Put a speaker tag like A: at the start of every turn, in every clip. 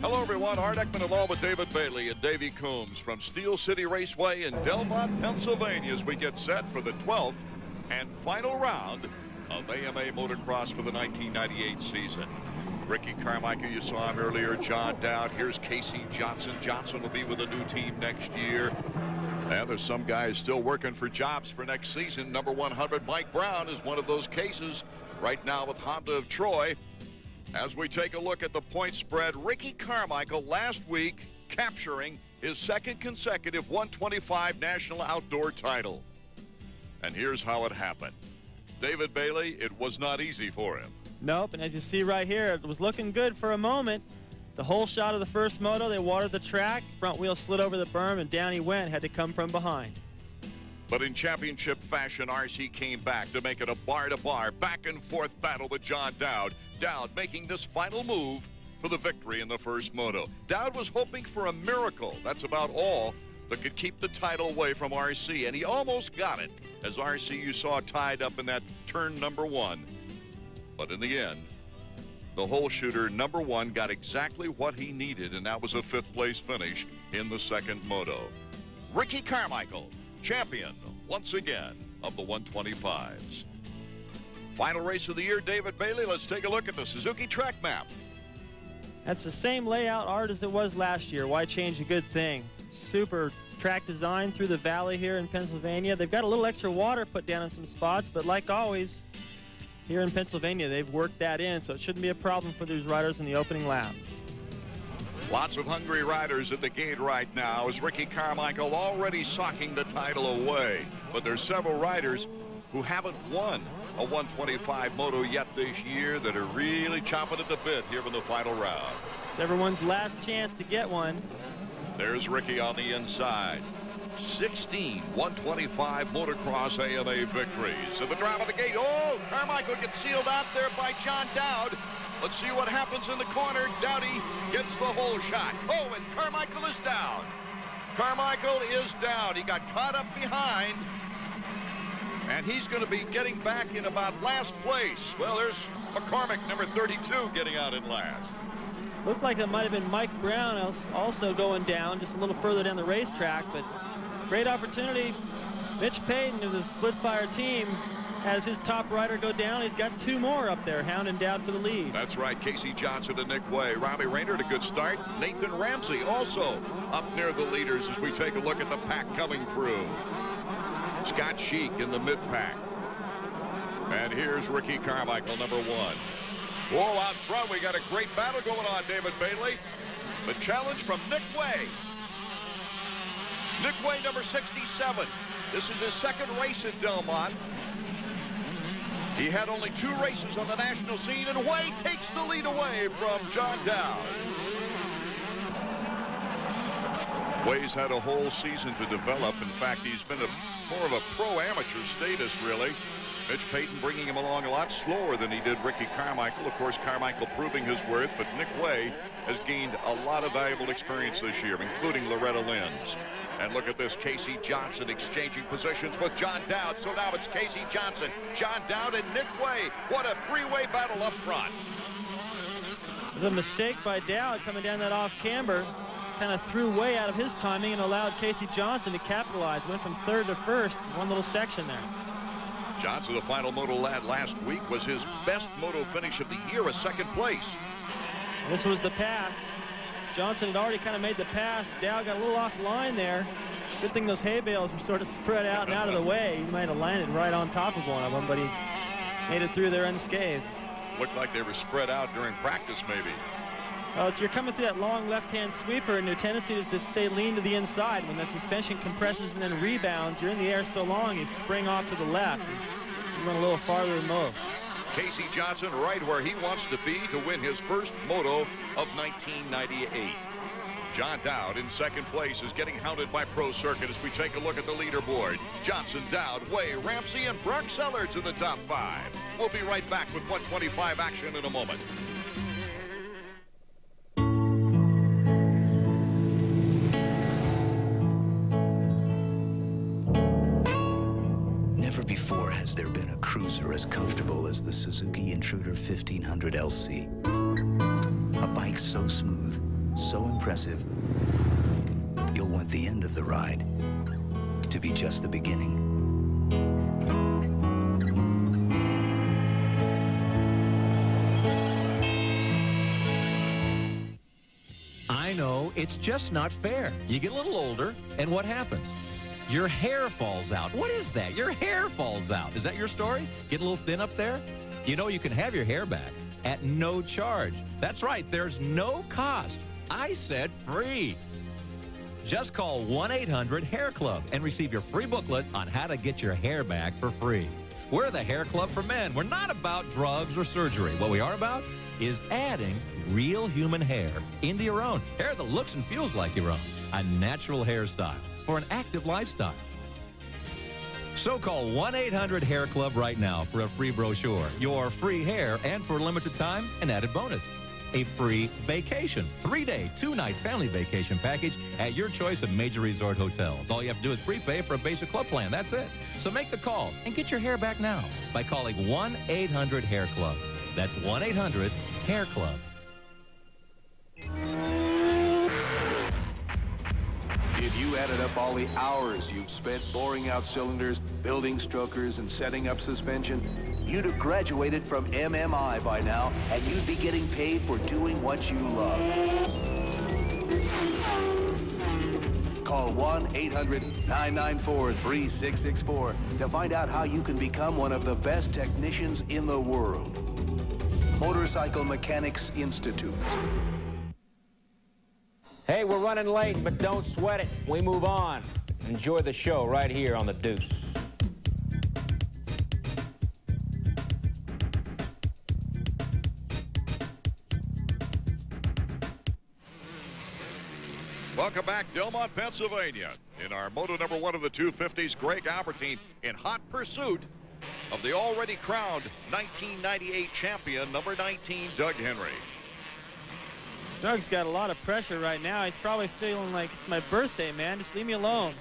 A: Hello, everyone. Art Ekman along with David Bailey and Davey Coombs from Steel City Raceway in Delmont, Pennsylvania, as we get set for the 12th and final round of AMA Motocross for the 1998 season. Ricky Carmichael, you saw him earlier. John Dowd. Here's Casey Johnson. Johnson will be with a new team next year. And there's some guys still working for jobs for next season. Number 100, Mike Brown, is one of those cases right now with Honda of Troy. As we take a look at the point spread, Ricky Carmichael last week capturing his second consecutive 125 National Outdoor title. And here's how it happened. David Bailey, it was not easy for him.
B: Nope, and as you see right here, it was looking good for a moment. The whole shot of the first moto, they watered the track, front wheel slid over the berm, and down he went, had to come from behind.
A: But in championship fashion, RC came back to make it a bar-to-bar, back-and-forth battle with John Dowd. Dowd making this final move for the victory in the first moto. Dowd was hoping for a miracle. That's about all that could keep the title away from RC, and he almost got it, as RC you saw tied up in that turn number 1. But in the end, the hole shooter number 1 got exactly what he needed, and that was a 5th place finish in the second moto. Ricky Carmichael, champion once again of the 125s. Final race of the year, David Bailey. Let's take a look at the Suzuki track map.
B: That's the same layout, Art, as it was last year. Why change a good thing? Super track design through the valley here in Pennsylvania. They've got a little extra water put down in some spots, but like always, here in Pennsylvania, they've worked that in, so it shouldn't be a problem for these riders in the opening lap.
A: Lots of hungry riders at the gate right now, as Ricky Carmichael already socking the title away. But there's several riders who haven't won a 125 moto yet this year that are really chomping at the bit here in the final round.
B: It's everyone's last chance to get one.
A: There's Ricky on the inside. 16 125 motocross AMA victories. At the drive of the gate, oh, Carmichael gets sealed out there by John Dowd. Let's see what happens in the corner. Dowdy gets the whole shot. Oh, and Carmichael is down. Carmichael is down. He got caught up behind, and he's going to be getting back in about last place. Well, there's McCormick, number 32, getting out in last.
B: Looked like it might have been Mike Brown also going down just a little further down the racetrack, but great opportunity. Mitch Payton of the Split Fire team has his top rider go down. He's got 2 more up there, hounding Dowd for the lead.
A: That's right. Casey Johnson and Nick Way. Robbie Rayner at a good start. Nathan Ramsey also up near the leaders as we take a look at the pack coming through. Scott Sheik in the mid-pack. And here's Ricky Carmichael, number 1. Whoa, out front, we got a great battle going on, David Bailey. The challenge from Nick Way. Nick Way, number 67. This is his second race at Delmont. He had only 2 races on the national scene, and Way takes the lead away from John Dowd. Way's had a whole season to develop. In fact, he's been more of a pro-amateur status, really. Mitch Payton bringing him along a lot slower than he did Ricky Carmichael. Of course, Carmichael proving his worth, but Nick Way has gained a lot of valuable experience this year, including Loretta Lynn's. And look at this, Casey Johnson exchanging positions with John Dowd. So now it's Casey Johnson, John Dowd, and Nick Way. What a 3-way battle up front.
B: The mistake by Dowd coming down that off camber kind of threw Way out of his timing and allowed Casey Johnson to capitalize. Went from 3rd to 1st, one little section there.
A: Johnson, the final moto lad last week, was his best moto finish of the year, a 2nd place.
B: This was the pass. Johnson had already kind of made the pass. Dowd got a little off line there. Good thing those hay bales were sort of spread out and out of the way. He might have landed right on top of one of them, but he made it through there unscathed.
A: Looked like they were spread out during practice, maybe.
B: Oh, so you're coming through that long left-hand sweeper, and your tendency is to say lean to the inside. When the suspension compresses and then rebounds, you're in the air so long, you spring off to the left. You run a little farther than most.
A: Casey Johnson right where he wants to be to win his first moto of 1998. John Dowd in 2nd place is getting hounded by Pro Circuit as we take a look at the leaderboard. Johnson, Dowd, Way, Ramsey, and Brock Sellards in the top 5. We'll be right back with 125 action in a moment.
C: Never before has there been a cruiser as comfortable as the Suzuki Intruder 1500 LC. A bike so smooth, so impressive, you'll want the end of the ride to be just the beginning.
D: I know, it's just not fair. You get a little older, and what happens? Your hair falls out. What is that? Your hair falls out. Is that your story? Get a little thin up there? You know you can have your hair back at no charge. That's right, there's no cost. I said free. Just call 1-800-HAIR-CLUB and receive your free booklet on how to get your hair back for free. We're the Hair Club for Men. We're not about drugs or surgery. What we are about is adding real human hair into your own. Hair that looks and feels like your own. A natural hairstyle for an active lifestyle. So call 1-800-HAIR-CLUB right now for a free brochure, your free hair, and for a limited time, an added bonus. A free vacation, 3-day, 2-night family vacation package at your choice of major resort hotels. All you have to do is prepay for a basic club plan. That's it. So make the call and get your hair back now by calling 1-800-HAIR-CLUB. That's 1-800-HAIR-CLUB.
E: If you added up all the hours you've spent boring out cylinders, building strokers, and setting up suspension, you'd have graduated from MMI by now, and you'd be getting paid for doing what you love. Call 1-800-994-3664 to find out how you can become one of the best technicians in the world. Motorcycle Mechanics Institute.
F: Hey, we're running late, but don't sweat it. We move on. Enjoy the show right here on The Deuce.
A: Welcome back, Delmont, Pennsylvania. In our moto number 1 of the 250s, Greg Albertine in hot pursuit of the already crowned 1998 champion, number 19, Doug Henry.
B: Doug's got a lot of pressure right now. He's probably feeling like, it's my birthday, man. Just leave me alone.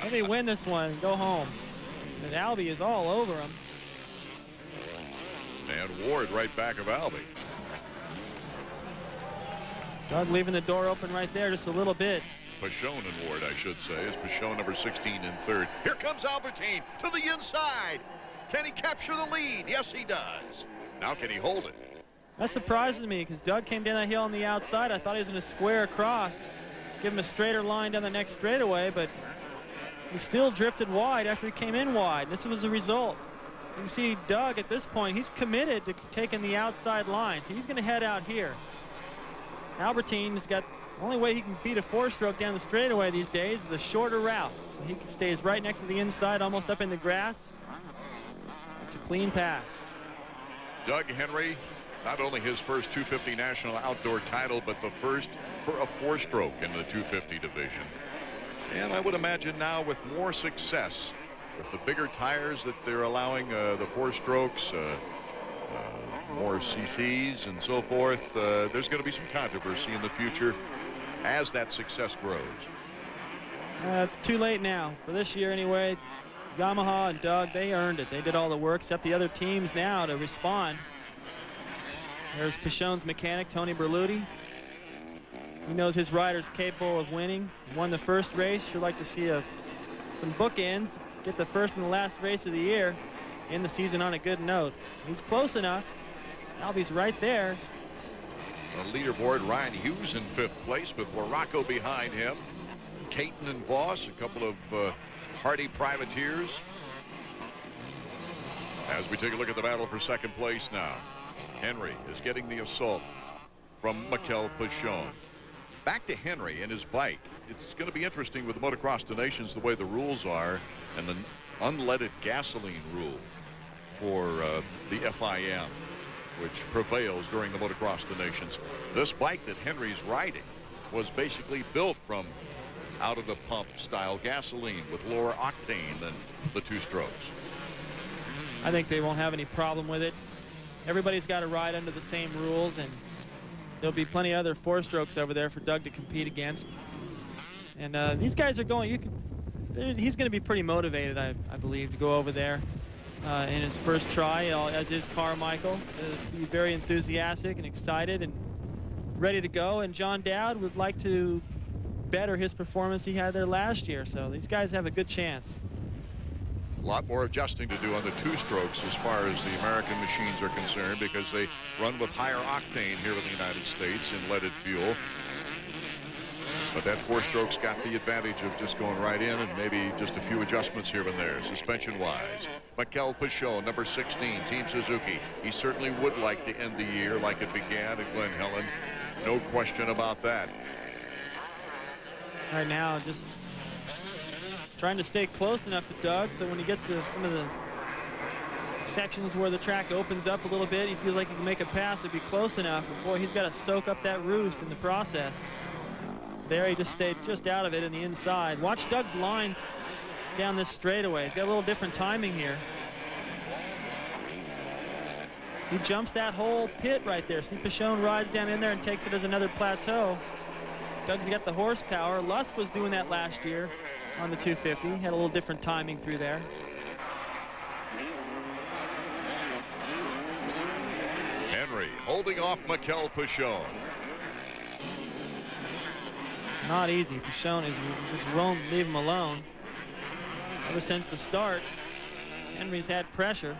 B: Let me win this one and go home. And Albie is all over him.
A: And Ward right back of Albie.
B: Doug leaving the door open right there just a little bit.
A: Pichon and Ward, I should say, is Pichon number 16 in third. Here comes Albertine to the inside. Can he capture the lead? Yes, he does. Now can he hold it?
B: That surprises me because Doug came down that hill on the outside. I thought he was going to square across, give him a straighter line down the next straightaway, but he still drifted wide after he came in wide. This was the result. You can see Doug at this point, he's committed to taking the outside line, so he's going to head out here. Albertine's got the only way he can beat a 4-stroke down the straightaway these days is a shorter route. So he stays right next to the inside, almost up in the grass. It's a clean pass.
A: Doug Henry, not only his first 250 national outdoor title, but the first for a 4-stroke in the 250 division. And I would imagine now with more success, with the bigger tires that they're allowing, the 4 strokes, more CCs and so forth, there's going to be some controversy in the future as that success grows.
B: It's too late now. For this year anyway, Yamaha and Doug, they earned it. They did all the work, except the other teams now to respond. There's Pichon's mechanic, Tony Berluti. He knows his rider's capable of winning. He won the first race. Sure like to see some bookends, get the first and the last race of the year, end the season on a good note. He's close enough. Albie's right there.
A: On the leaderboard, Ryan Hughes in 5th place with Larocco behind him. Caton and Voss, a couple of hardy privateers. As we take a look at the battle for 2nd place now. Henry is getting the assault from Mikel Pichon. Back to Henry and his bike. It's going to be interesting with the Motocross to Nations the way the rules are, and the unleaded gasoline rule for the FIM, which prevails during the Motocross to Nations. This bike that Henry's riding was basically built from out of the pump style gasoline with lower octane than the 2 strokes.
B: I think they won't have any problem with it. Everybody's got to ride under the same rules, and there'll be plenty of other 4-strokes over there for Doug to compete against. And these guys are going, he's going to be pretty motivated, I believe, to go over there in his first try, as is Carmichael. Be very enthusiastic and excited, and ready to go, and John Dowd would like to better his performance he had there last year. So these guys have a good chance.
A: A lot more adjusting to do on the two-strokes as far as the American machines are concerned, because they run with higher octane here in the United States in leaded fuel. But that four-strokes got the advantage of just going right in, and maybe just a few adjustments here and there, suspension-wise. Mikel Pichon, number 16, Team Suzuki. He certainly would like to end the year like it began at Glen Helen. No question about that.
B: Right now, just trying to stay close enough to Doug, so when he gets to some of the sections where the track opens up a little bit, he feels like he can make a pass, it'd be close enough. But boy, he's got to soak up that roost in the process. There, he just stayed just out of it in the inside. Watch Doug's line down this straightaway. He's got a little different timing here. He jumps that whole pit right there. See, Pichon rides down in there and takes it as another plateau. Doug's got the horsepower. Lusk was doing that last year on the 250. Had a little different timing through there.
A: Henry holding off Mikel Pichon.
B: It's not easy. Pichon just won't leave him alone. Ever since the start, Henry's had pressure.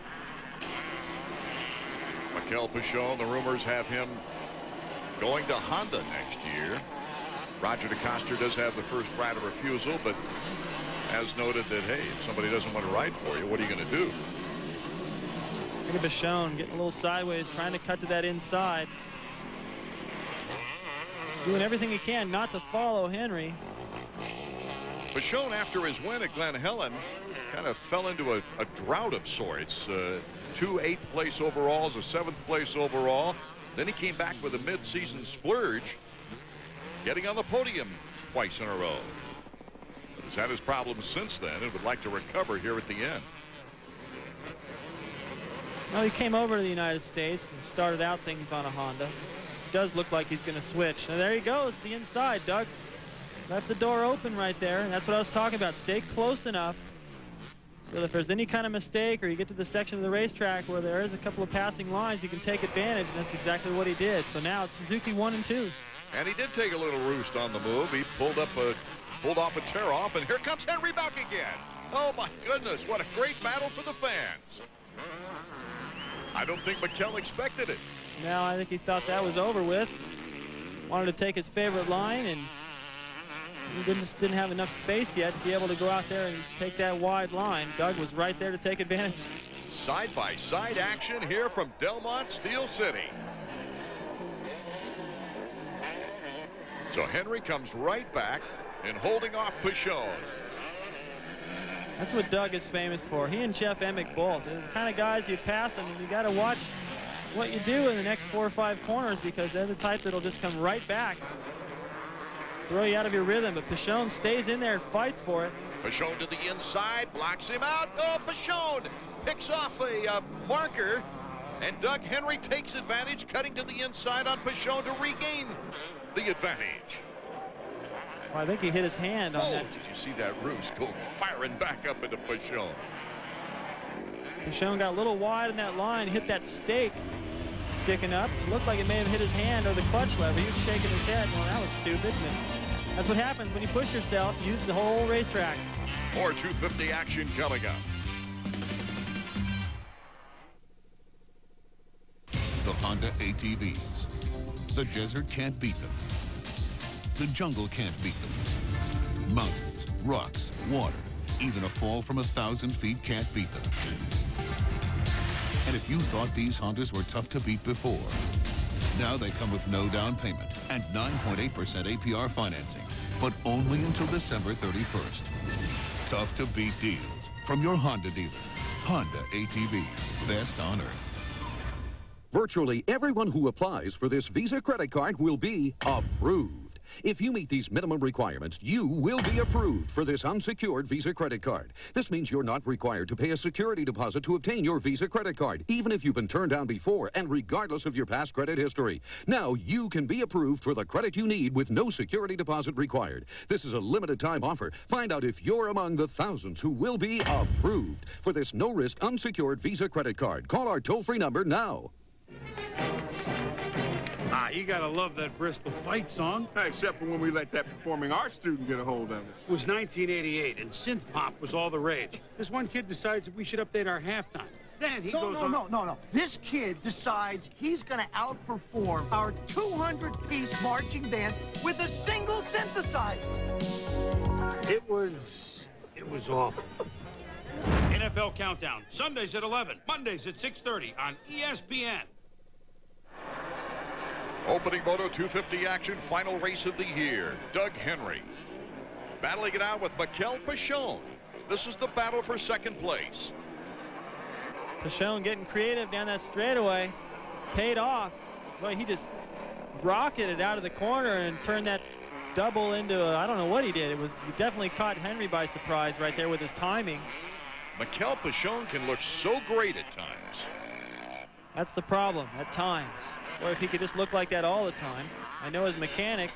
A: Mikel Pichon, the rumors have him going to Honda next year. Roger DeCoster does have the first right of refusal, but has noted that, hey, if somebody doesn't want to ride for you, what are you going to do?
B: Look at Pichon getting a little sideways, trying to cut to that inside. Doing everything he can not to follow Henry.
A: Pichon, after his win at Glen Helen, kind of fell into a drought of sorts. 2 8th-place overalls, a 7th-place overall. Then he came back with a mid-season splurge, getting on the podium twice in a row. But he's had his problems since then and would like to recover here at the end.
B: Well, he came over to the United States and started out things on a Honda. Does look like he's going to switch. And there he goes, the inside. Doug left the door open right there. And that's what I was talking about. Stay close enough so that if there's any kind of mistake or you get to the section of the racetrack where there is a couple of passing lines, you can take advantage. And that's exactly what he did. So now it's Suzuki 1 and 2.
A: And he did take a little roost on the move. He pulled off a tear-off, and here comes Henry back again. Oh, my goodness, what a great battle for the fans. I don't think Mikel expected it.
B: Now I think he thought that was over with. Wanted to take his favorite line, and he didn't have enough space yet to be able to go out there and take that wide line. Doug was right there to take advantage.
A: Side-by-side action here from Delmont, Steel City. So Henry comes right back and holding off Pichon.
B: That's what Doug is famous for. He and Jeff Emick both. They're the kind of guys you pass them, and you got to watch what you do in the next 4 or 5 corners, because they're the type that'll just come right back, throw you out of your rhythm. But Pichon stays in there and fights for it.
A: Pichon to the inside, blocks him out. Oh, Pichon picks off a marker, and Doug Henry takes advantage, cutting to the inside on Pichon to regain the advantage.
B: Well, I think he hit his hand on that.
A: Did you see that roost go firing back up into Pichon?
B: Pichon got a little wide in that line, hit that stake sticking up. It looked like it may have hit his hand or the clutch lever. He was shaking his head. Well, that was stupid. And that's what happens when you push yourself. Use the whole racetrack.
A: More 250 action coming up.
G: The Honda ATVs. The desert can't beat them. The jungle can't beat them. Mountains, rocks, water, even a fall from 1,000 feet can't beat them. And if you thought these Hondas were tough to beat before, now they come with no down payment and 9.8% APR financing, but only until December 31st. Tough to beat deals from your Honda dealer. Honda ATVs, best on earth.
H: Virtually everyone who applies for this Visa credit card will be approved. If you meet these minimum requirements, you will be approved for this unsecured Visa credit card. This means you're not required to pay a security deposit to obtain your Visa credit card, even if you've been turned down before and regardless of your past credit history. Now you can be approved for the credit you need with no security deposit required. This is a limited time offer. Find out if you're among the thousands who will be approved for this no-risk unsecured Visa credit card. Call our toll-free number now.
I: Ah, you gotta love that Bristol fight song.
J: Except for when we let that performing arts student get a hold of it.
I: It was 1988, and synth pop was all the rage. This one kid decides that we should update our halftime. Then he goes on...
K: No. This kid decides he's gonna outperform our 200-piece marching band with a single synthesizer.
I: It was awful. NFL Countdown, Sundays at 11, Mondays at 6:30 on ESPN.
A: Opening Moto 250 action, final race of the year. Doug Henry battling it out with Mikel Pichon. This is the battle for second place.
B: Pichon getting creative down that straightaway. Paid off. Boy, he just rocketed out of the corner and turned that double into I don't know what he did. He definitely caught Henry by surprise right there with his timing.
A: Mikel Pichon can look so great at times.
B: That's the problem, at times. Or if he could just look like that all the time. I know his mechanic,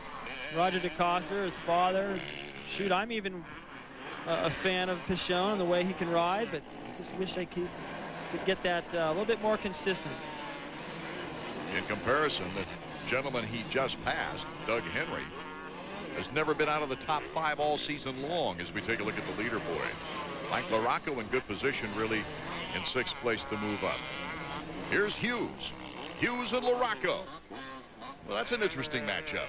B: Roger DeCoster, his father. Shoot, I'm even a fan of Pichon and the way he can ride, but just wish I could get that a little bit more consistent.
A: In comparison, the gentleman he just passed, Doug Henry, has never been out of the top 5 all season long as we take a look at the leaderboard. Mike LaRocco in good position, really in 6th place to move up. Here's Hughes. Hughes and LaRocco. Well, that's an interesting matchup.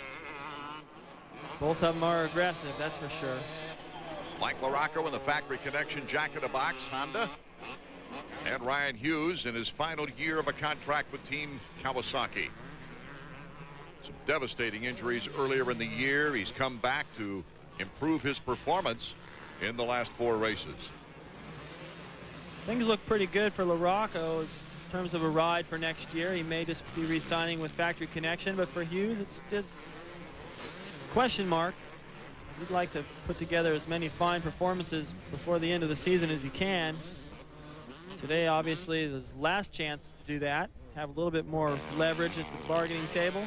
B: Both of them are aggressive, that's for sure.
A: Mike LaRocco in the factory connection jack-in-a-box Honda. And Ryan Hughes in his final year of a contract with Team Kawasaki. Some devastating injuries earlier in the year. He's come back to improve his performance in the last 4 races.
B: Things look pretty good for LaRocco in terms of a ride for next year. He may just be re-signing with Factory Connection, but for Hughes, it's just question mark. He'd like to put together as many fine performances before the end of the season as he can. Today, obviously, the last chance to do that, have a little bit more leverage at the bargaining table.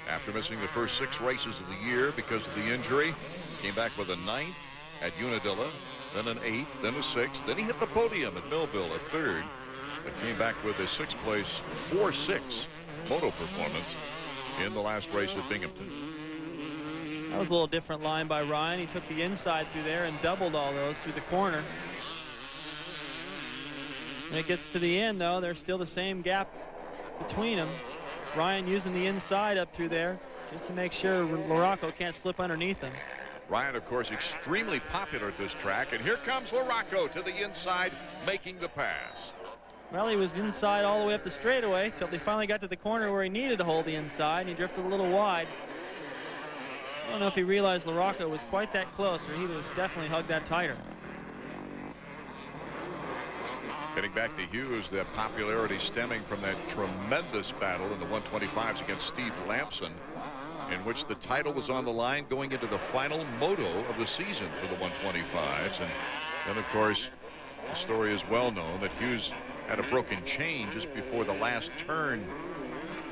A: After missing the first 6 races of the year because of the injury, came back with a 9th at Unadilla, then an 8th, then a 6th. Then he hit the podium at Millville, a 3rd, but came back with a 6th place 4-6 moto performance in the last race at Binghamton.
B: That was a little different line by Ryan. He took the inside through there and doubled all those through the corner. When it gets to the end, though, there's still the same gap between them. Ryan using the inside up through there just to make sure LaRocco can't slip underneath him.
A: Ryan, of course, extremely popular at this track, and here comes LaRocco to the inside, making the pass.
B: Well, he was inside all the way up the straightaway till he finally got to the corner where he needed to hold the inside, and he drifted a little wide. I don't know if he realized LaRocco was quite that close, or he would have definitely hugged that tighter.
A: Getting back to Hughes, that popularity stemming from that tremendous battle in the 125s against Steve Lampson, in which the title was on the line going into the final moto of the season for the 125s. And then, of course, the story is well known that Hughes had a broken chain just before the last turn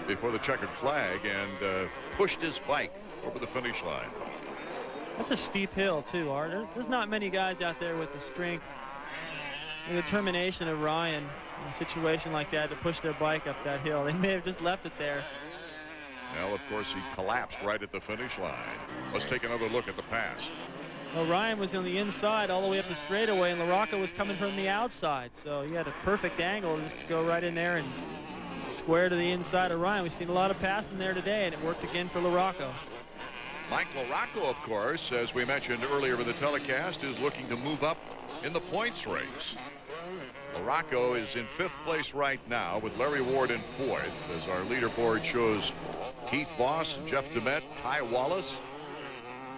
A: before the checkered flag and pushed his bike over the finish line.
B: That's a steep hill, too, Art. There's not many guys out there with the strength and the determination of Ryan in a situation like that to push their bike up that hill. They may have just left it there.
A: Well, of course, he collapsed right at the finish line. Let's take another look at the pass.
B: Well, Ryan was on the inside all the way up the straightaway, and LaRocco was coming from the outside. So he had a perfect angle just to go right in there and square to the inside of Ryan. We've seen a lot of passing there today, and it worked again for LaRocco.
A: Mike LaRocco, of course, as we mentioned earlier in the telecast, is looking to move up in the points race. LaRocco is in 5th place right now with Larry Ward in 4th, as our leaderboard shows Keith Voss, Jeff DeMett, Ty Wallace.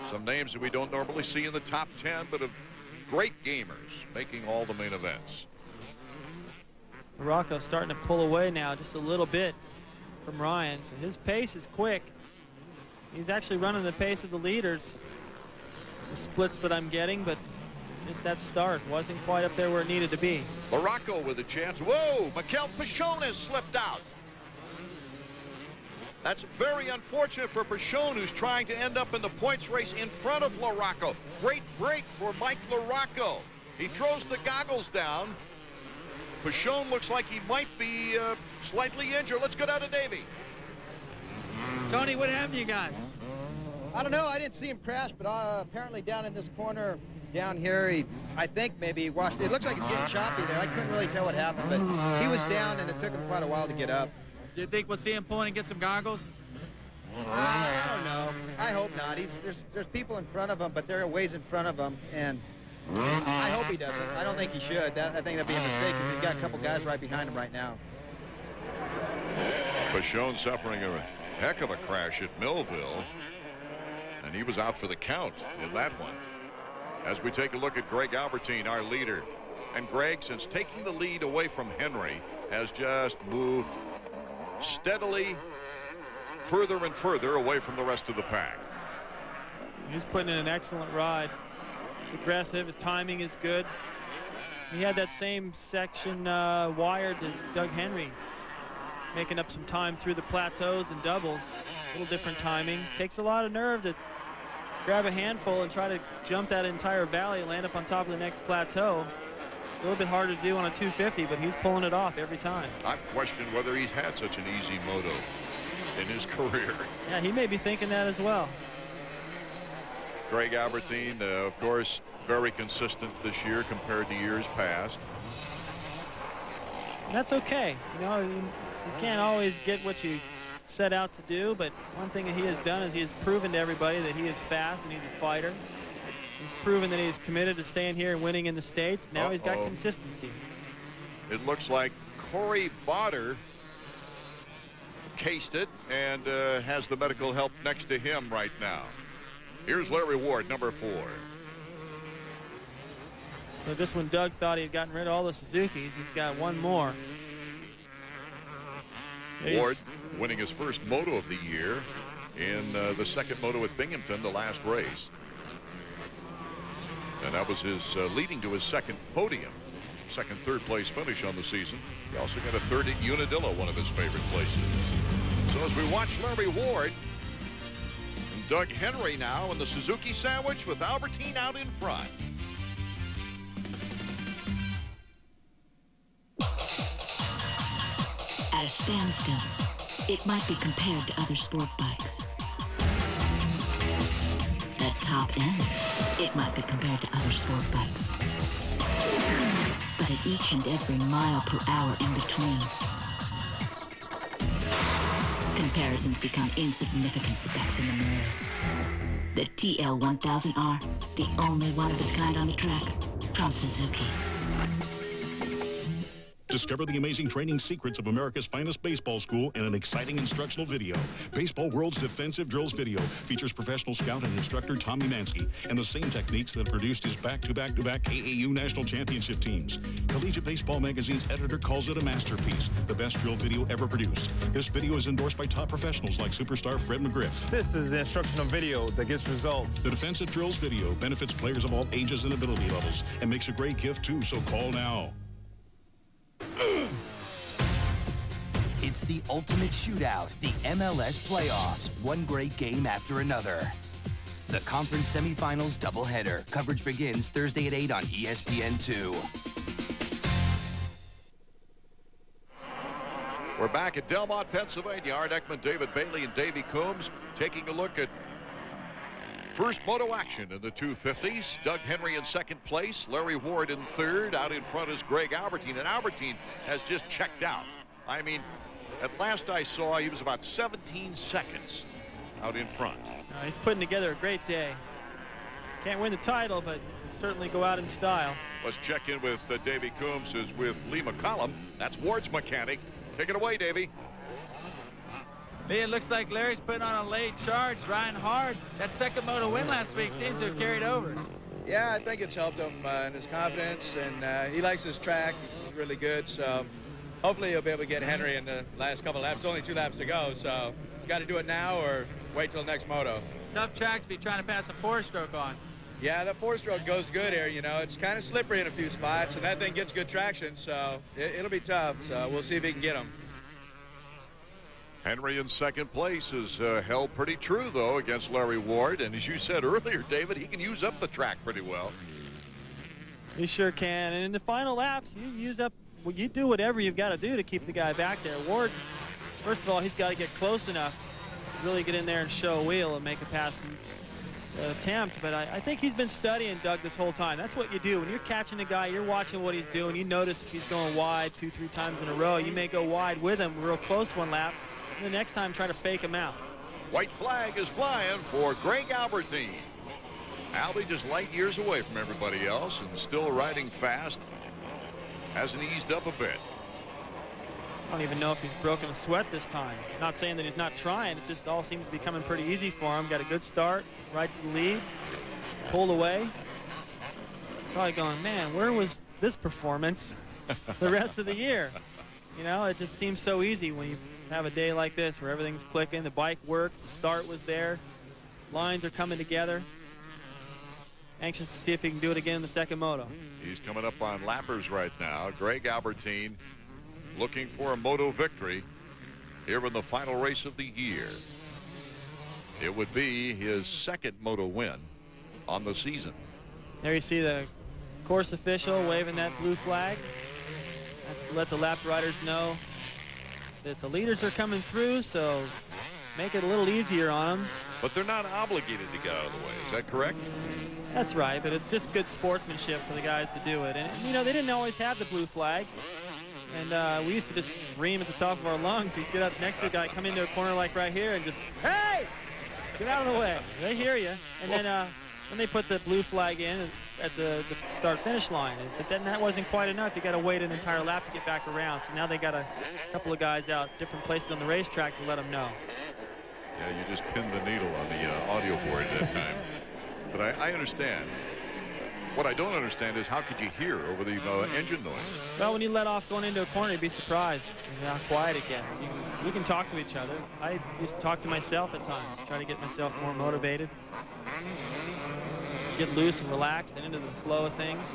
A: Some names that we don't normally see in the top 10, but of great gamers making all the main events.
B: LaRocco starting to pull away now just a little bit from Ryan. So his pace is quick. He's actually running the pace of the leaders. The splits that I'm getting, but just that start wasn't quite up there where it needed to be.
A: LaRocco with a chance. Whoa, Mikel Pichon has slipped out. That's very unfortunate for Pichon, who's trying to end up in the points race in front of LaRocco. Great break for Mike LaRocco. He throws the goggles down. Pichon looks like he might be slightly injured. Let's go down to Davey.
B: Tony, what happened to you guys?
L: I don't know. I didn't see him crash, but apparently down in this corner down here, I think maybe he washed. It looks like it's getting choppy there. I couldn't really tell what happened, but he was down, and it took him quite a while to get up.
B: Do you think we'll see him pulling and get some goggles?
L: I don't know. I hope not. There's people in front of him, but they're a ways in front of him, and I hope he doesn't. I don't think he should. I think that'd be a mistake because he's got a couple guys right behind him right now.
A: Pashone suffering a heck of a crash at Millville, and he was out for the count in that one. As we take a look at Greg Albertine, our leader. And Greg, since taking the lead away from Henry, has just moved steadily further and further away from the rest of the pack.
B: He's putting in an excellent ride. He's aggressive. His timing is good. He had that same section wired as Doug Henry, making up some time through the plateaus and doubles. A little different timing. Takes a lot of nerve to grab a handful and try to jump that entire valley and land up on top of the next plateau. A little bit harder to do on a 250, but he's pulling it off every time.
A: I've questioned whether he's had such an easy moto in his career.
B: Yeah, he may be thinking that as well.
A: Greg Albertine, of course, very consistent this year compared to years past.
B: And that's okay. You know, you can't always get what you set out to do, but one thing that he has done is he has proven to everybody that he is fast and he's a fighter. He's proven that he's committed to staying here and winning in the States. Now he's got consistency.
A: It looks like Corey Botter cased it and has the medical help next to him right now. Here's Larry Ward, number 4.
B: So just when Doug thought he had gotten rid of all the Suzukis, he's got one more.
A: Ward winning his first moto of the year in the second moto at Binghamton, the last race. And that was his leading to his second podium, second third place finish on the season. He also got a third at Unadilla, one of his favorite places. So as we watch Larry Ward and Doug Henry now in the Suzuki sandwich with Albertine out in front.
M: At a standstill, it might be compared to other sport bikes. At top end, it might be compared to other sport bikes. But at each and every mile per hour in between, comparisons become insignificant specks in the mirrors. The TL1000R, the only one of its kind on the track, from Suzuki.
N: Discover the amazing training secrets of America's finest baseball school in an exciting instructional video. Baseball World's Defensive Drills video features professional scout and instructor Tommy Mansky and the same techniques that produced his back-to-back-to-back AAU national championship teams. Collegiate Baseball Magazine's editor calls it a masterpiece, the best drill video ever produced. This video is endorsed by top professionals like superstar Fred McGriff.
O: This is the instructional video that gets results.
N: The Defensive Drills video benefits players of all ages and ability levels and makes a great gift too, so call now.
P: It's the ultimate shootout, the MLS playoffs, one great game after another. The conference semifinals doubleheader. Coverage begins Thursday at 8 on ESPN2.
A: We're back at Delmont, Pennsylvania. Art Ekman, David Bailey, and Davey Coombs taking a look at first moto action in the 250s. Doug Henry in second place. Larry Ward in third. Out in front is Greg Albertine. And Albertine has just checked out. I mean, at last I saw, he was about 17 seconds out in front.
B: He's putting together a great day. Can't win the title, but certainly go out in style.
A: Let's check in with Davey Coombs, who's with Lee McCollum. That's Ward's mechanic. Take it away, Davey.
Q: Lee, it looks like Larry's putting on a late charge, riding hard. That second moto win last week seems to have carried over.
L: Yeah, I think it's helped him in his confidence, and he likes his track. He's really good, so hopefully he'll be able to get Henry in the last couple laps. Only 2 laps to go, so he's got to do it now or wait till next moto.
Q: Tough track to be trying to pass a 4-stroke on.
L: Yeah, that 4-stroke goes good here. You know, it's kind of slippery in a few spots, and that thing gets good traction, so it'll be tough. So we'll see if he can get him.
A: Henry in second place has held pretty true, though, against Larry Ward. And as you said earlier, David, he can use up the track pretty well.
B: He sure can. And in the final laps, you use up, well, you do whatever you've got to do to keep the guy back there. Ward, first of all, he's got to get close enough really get in there and show a wheel and make a passing attempt. But I think he's been studying Doug this whole time. That's what you do. When you're catching a guy, you're watching what he's doing. You notice if he's going wide 2-3 times in a row, you may go wide with him real close one lap, and the next time try to fake him out.
A: White flag is flying for Greg Albertine. Albie just light years away from everybody else and still riding fast. Hasn't eased up a bit.
B: I don't even know if he's broken a sweat this time. Not saying that he's not trying. It's just all seems to be coming pretty easy for him. Got a good start, right to the lead, pulled away. He's probably going, man, where was this performance the rest of the year? You know, it just seems so easy when you have a day like this where everything's clicking, the bike works, the start was there, lines are coming together. Anxious to see if he can do it again in the second moto.
A: He's coming up on lappers right now. Greg Albertine looking for a moto victory here in the final race of the year. It would be his second moto win on the season.
B: There you see the course official waving that blue flag. That's to let the lap riders know that the leaders are coming through, so make it a little easier on them.
A: But they're not obligated to get out of the way. Is that correct?
B: That's right, but it's just good sportsmanship for the guys to do it. And, you know, they didn't always have the blue flag. And we used to just scream at the top of our lungs. We'd get up next to a guy, come into a corner like right here, and just, hey, get out of the way. They hear you. And then they put the blue flag in at the start-finish line. But then that wasn't quite enough. You got to wait an entire lap to get back around. So now they got a couple of guys out different places on the racetrack to let them know.
A: Yeah, you just pinned the needle on the audio board at that time. But I understand. What I don't understand is how could you hear over the engine noise?
B: Well, when you let off going into a corner, you'd be surprised how quiet it gets. We can talk to each other. I used to talk to myself at times, try to get myself more motivated, get loose and relaxed and into the flow of things.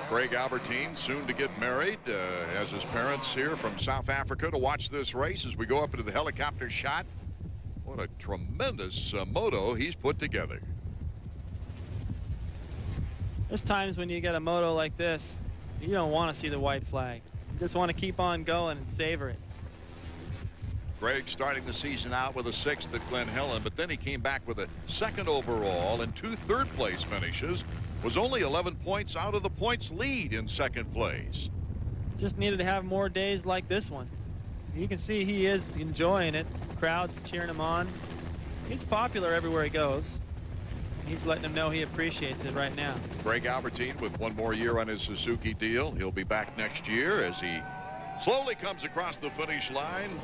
A: Greg Albertine soon to get married. Has his parents here from South Africa to watch this race as we go up into the helicopter shot. What a tremendous moto he's put together.
B: There's times when you get a moto like this, you don't want to see the white flag. You just want to keep on going and savor it.
A: Greg starting the season out with a 6th at Glen Helen, but then he came back with a 2nd overall and 2 third-place finishes. Was only 11 points out of the points lead in 2nd place.
B: Just needed to have more days like this one. You can see he is enjoying it. Crowds cheering him on. He's popular everywhere he goes. He's letting them know he appreciates it right now.
A: Greg Albertine with 1 more year on his Suzuki deal. He'll be back next year as he slowly comes across the finish line,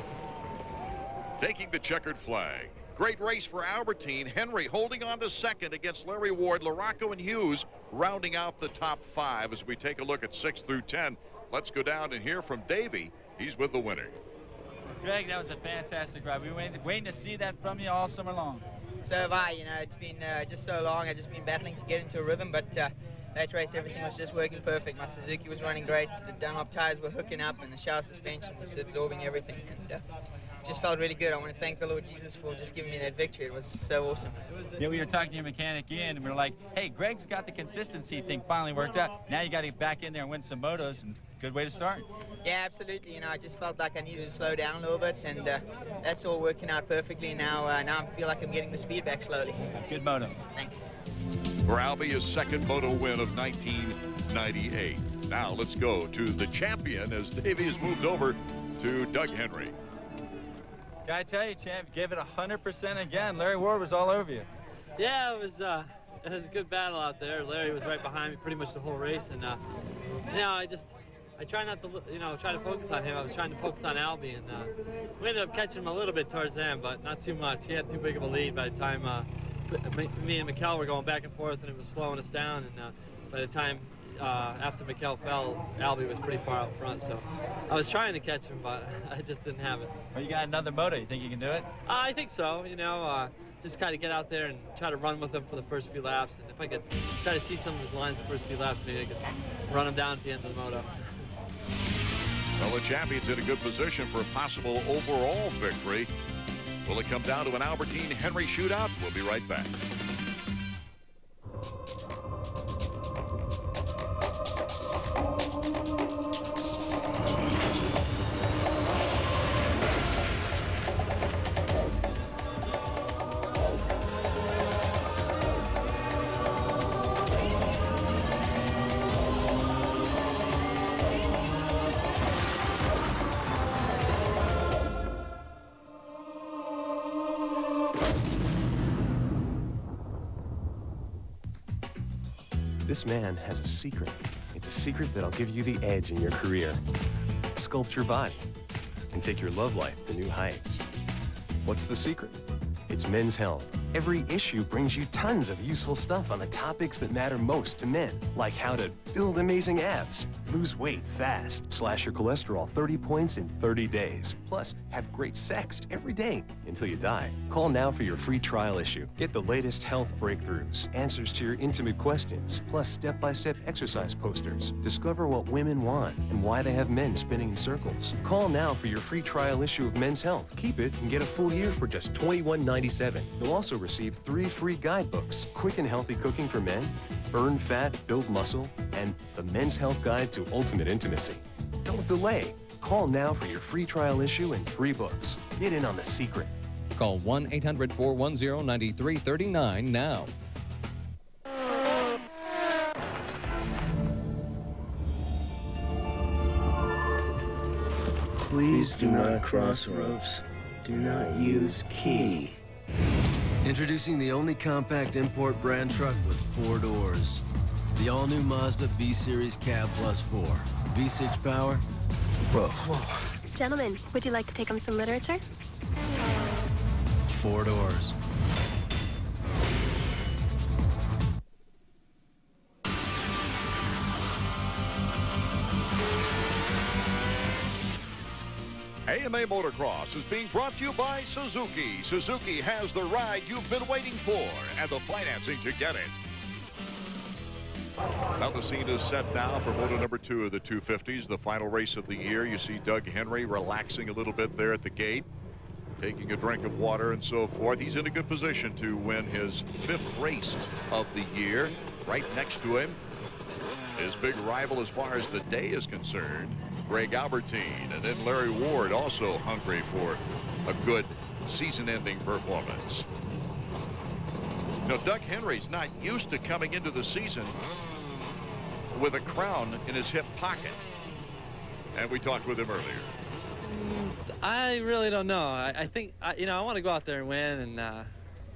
A: taking the checkered flag. Great race for Albertine. Henry holding on to 2nd against Larry Ward, LaRocco, and Hughes rounding out the top 5 as we take a look at 6 through 10. Let's go down and hear from Davey. He's with the winner.
Q: Greg, that was a fantastic ride. We were waiting to see that from you all summer long.
R: So have I. You know, it's been just so long. I've just been battling to get into a rhythm, but that race, everything was just working perfect. My Suzuki was running great. The Dunlop tires were hooking up, and the shower suspension was absorbing everything. And just felt really good. I want to thank the Lord Jesus for just giving me that victory. It was so awesome.
Q: Yeah, we were talking to your mechanic Ian, and we were like, hey, Greg's got the consistency thing finally worked out. Now you got to get back in there and win some motos, and good way to start.
R: Yeah, absolutely. You know, I just felt like I needed to slow down a little bit, and that's all working out perfectly. Now I feel like I'm getting the speed back slowly.
Q: Good moto.
R: Thanks.
A: For Albie, his 2nd moto win of 1998. Now let's go to the champion as Davey has moved over to Doug Henry.
Q: Gotta tell you, champ, you gave it 100% again. Larry Ward was all over you.
S: Yeah, it was a good battle out there. Larry was right behind me pretty much the whole race, and you know, I try not to, you know, try to focus on him. I was trying to focus on Albie, and we ended up catching him a little bit towards the end, but not too much. He had too big of a lead by the time me and Mikkel were going back and forth, and it was slowing us down. And by the time after Mikkel fell, Albie was pretty far out front. So I was trying to catch him, but I just didn't have it.
Q: Well, you got another moto. You think you can do it?
S: I think so. You know, just kind of get out there and try to run with him for the first few laps. And if I could try to see some of his lines the first few laps, maybe I could run him down at the end of the moto.
A: Well, the champion's in a good position for a possible overall victory. Will it come down to an Albertine-Henry shootout? We'll be right back.
T: This man has a secret. It's a secret that'll give you the edge in your career. Sculpt your body and take your love life to new heights. What's the secret? It's Men's Health. Every issue brings you tons of useful stuff on the topics that matter most to men, like how to build amazing abs, lose weight fast, slash your cholesterol 30 points in 30 days, plus have great sex every day until you die. Call now for your free trial issue. Get the latest health breakthroughs, answers to your intimate questions, plus step-by-step exercise posters. Discover what women want and why they have men spinning in circles. Call now for your free trial issue of Men's Health. Keep it and get a full year for just $21.97. You'll also receive 3 free guidebooks: Quick and Healthy Cooking for Men, Burn Fat, Build Muscle, and the Men's Health Guide to Ultimate Intimacy. Don't delay. Call now for your free trial issue and free books. Get in on the secret.
U: Call 1-800-410-9339 now.
V: Please do not cross ropes. Do not use key.
W: Introducing the only compact import brand truck with 4 doors. The all-new Mazda B-Series Cab Plus 4. V6 power. Whoa.
X: Gentlemen, would you like to take home some literature?
W: 4 doors.
A: AMA Motocross is being brought to you by Suzuki. Suzuki has the ride you've been waiting for and the financing to get it. Now the scene is set now for moto number 2 of the 250s, the final race of the year. You see Doug Henry relaxing a little bit there at the gate, taking a drink of water and so forth. He's in a good position to win his 5th race of the year. Right next to him, his big rival as far as the day is concerned, Greg Albertine, and then Larry Ward also hungry for a good season-ending performance. You know, Doug Henry's not used to coming into the season with a crown in his hip pocket, and we talked with him earlier.
S: I really don't know. I think you know, I want to go out there and win, and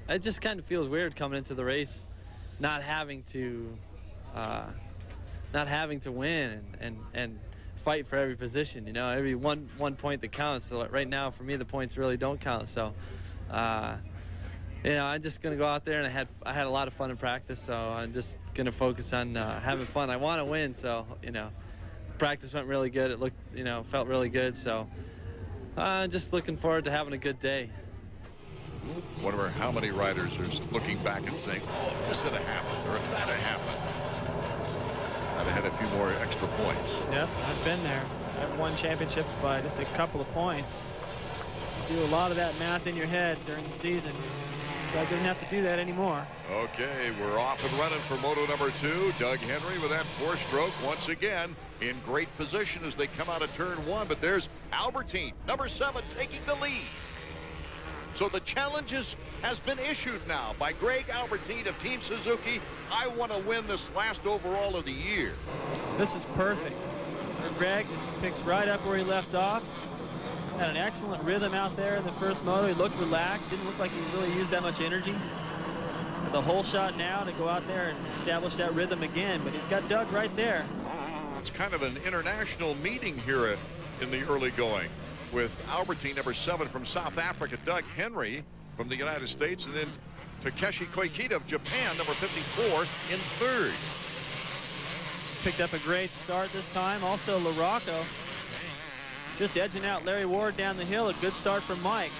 S: it just kind of feels weird coming into the race not having to win and fight for every position. You know, every one point that counts. So right now for me the points really don't count. So you know, I'm just gonna go out there, and I had a lot of fun in practice, so I'm just gonna focus on having fun. I want to win, so you know, practice went really good. It looked, you know, felt really good, so just looking forward to having a good day.
A: Wonder how many riders are looking back and saying, oh, if this had happened, or if that had happened, I'd have had a few more extra points.
B: Yep, I've been there. I've won championships by just a couple of points. You do a lot of that math in your head during the season. Doug doesn't have to do that anymore.
A: Okay, we're off and running for moto number 2. Doug Henry with that 4-stroke once again in great position as they come out of turn 1. But there's Albertine, number 7, taking the lead. So the challenges has been issued now by Greg Albertine of Team Suzuki. I want to win this last overall of the year.
B: This is perfect for Greg. This picks right up where he left off. Had an excellent rhythm out there in the first moto. He looked relaxed. Didn't look like he really used that much energy. The whole shot now to go out there and establish that rhythm again. But he's got Doug right there.
A: It's kind of an international meeting here in the early going, with Albertine, number 7 from South Africa, Doug Henry from the United States, and then Takeshi Koikita of Japan, number 54, in 3rd.
B: Picked up a great start this time. Also LaRocco just edging out Larry Ward down the hill. A good start from Mike.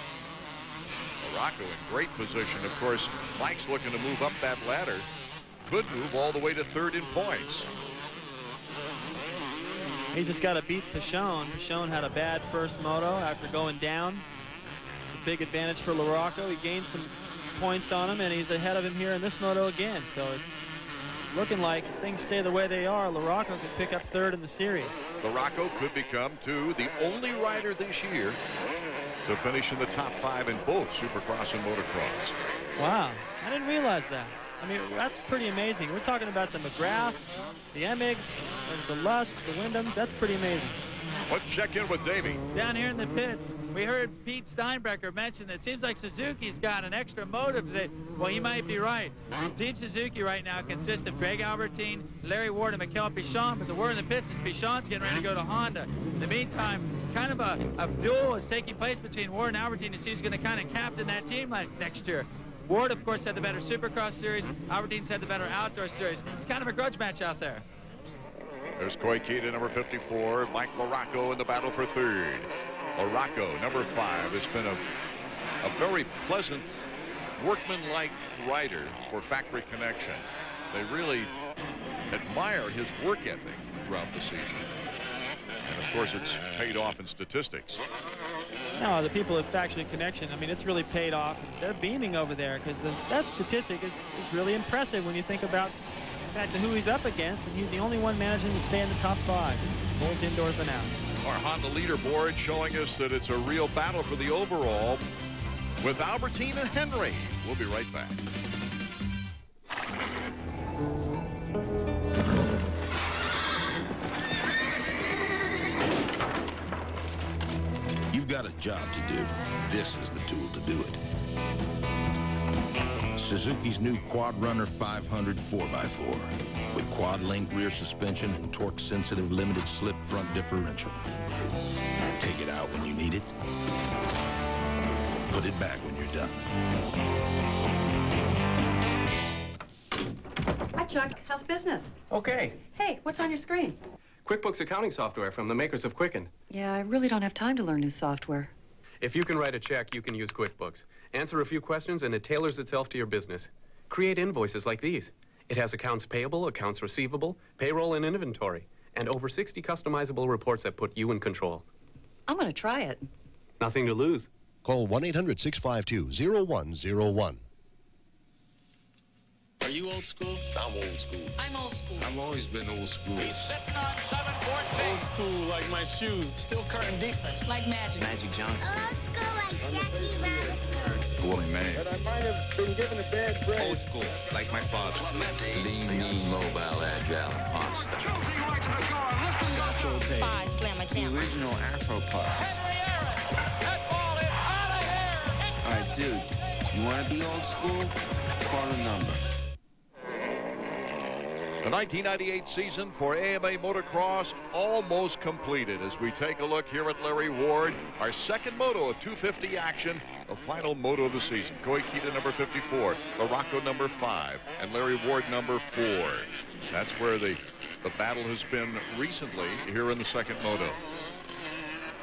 A: LaRocco in great position. Of course, Mike's looking to move up that ladder. Could move all the way to 3rd in points.
B: He's just got to beat Pichon. Pichon had a bad first moto after going down. It's a big advantage for LaRocco. He gained some points on him, and he's ahead of him here in this moto again. So it's looking like if things stay the way they are, LaRocco could pick up 3rd in the series.
A: LaRocco could become, too, the only rider this year to finish in the top 5 in both Supercross and Motocross.
B: Wow, I didn't realize that. I mean, that's pretty amazing. We're talking about the McGraths, the Emmigs, the Lusts, the Wyndhams. That's pretty amazing.
A: Let's check in with Davey.
Q: Down here in the pits, we heard Pete Steinbrecher mention that it seems like Suzuki's got an extra motive today. Well, he might be right. Team Suzuki right now consists of Greg Albertine, Larry Ward, and Mikel Pichon, but the word in the pits is Pichon's getting ready to go to Honda. In the meantime, kind of a duel is taking place between Ward and Albertine to see who's going to kind of captain that team next year. Ward, of course, had the better Supercross series. Albertine's had the better outdoor series. It's kind of a grudge match out there.
A: There's Koikita, number 54. Mike LaRocco in the battle for third. LaRocco, number 5, has been a very pleasant, workman-like rider for Factory Connection. They really admire his work ethic throughout the season. And, of course, it's paid off in statistics.
B: No, the people at Factory Connection, I mean, it's really paid off. They're beaming over there because that statistic is really impressive when you think about the fact of who he's up against, and he's the only one managing to stay in the top 5, both indoors and out.
A: Our Honda leaderboard showing us that it's a real battle for the overall with Albertine and Henry. We'll be right back.
C: You've got a job to do. This is the tool to do it. Suzuki's new Quad Runner 500 4x4 with quad-link rear suspension and torque-sensitive limited slip front differential. Take it out when you need it. Put it back when you're done.
D: Hi, Chuck. How's business?
T: Okay.
D: Hey, what's on your screen?
T: QuickBooks accounting software from the makers of Quicken.
D: Yeah, I really don't have time to learn new software.
T: If you can write a check, you can use QuickBooks. Answer a few questions and it tailors itself to your business. Create invoices like these. It has accounts payable, accounts receivable, payroll, and inventory, and over 60 customizable reports that put you in control.
D: I'm going to try it.
T: Nothing to lose.
E: Call 1-800-652-0101.
U: Are you old school?
C: I'm old school.
U: I'm old school.
C: I've always been old school.
U: He's sitting on 7-14.
O: Old school like my shoes.
U: Still current defense. Like Magic.
C: Magic Johnson.
U: Old school like Jackie Robinson.
C: Willie Mays.
J: And I might have been given a bad grade.
C: Old school, like my father. Lean, mean, mobile, agile, monster.
U: Five Slammer
C: The
U: Jam.
C: original Afro Puffs. All right, dude, you want to be old school? Call the number.
A: The 1998 season for AMA Motocross almost completed as we take a look here at Larry Ward, our second moto of 250 action, the final moto of the season. Koikita number 54, LaRocco number 5, and Larry Ward number 4. That's where the battle has been recently here in the second moto.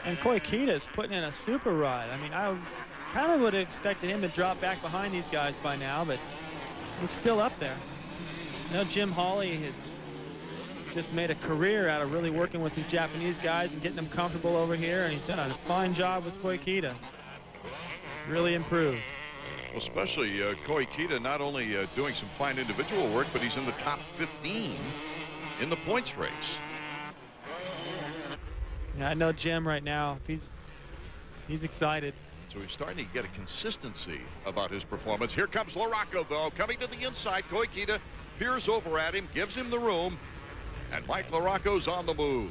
B: And Koikita's putting in a super ride. I mean, I kind of would have expected him to drop back behind these guys by now, but he's still up there. You know, Jim Hawley has just made a career out of really working with these Japanese guys and getting them comfortable over here, and he's done a fine job with Koikita. Really improved.
A: Well, especially Koikita not only doing some fine individual work, but he's in the top 15 in the points race.
B: Yeah, I know Jim right now. He's excited.
A: So he's starting to get a consistency about his performance. Here comes LaRocco, though, coming to the inside. Koikita peers over at him, gives him the room, and Mike LaRocco's on the move.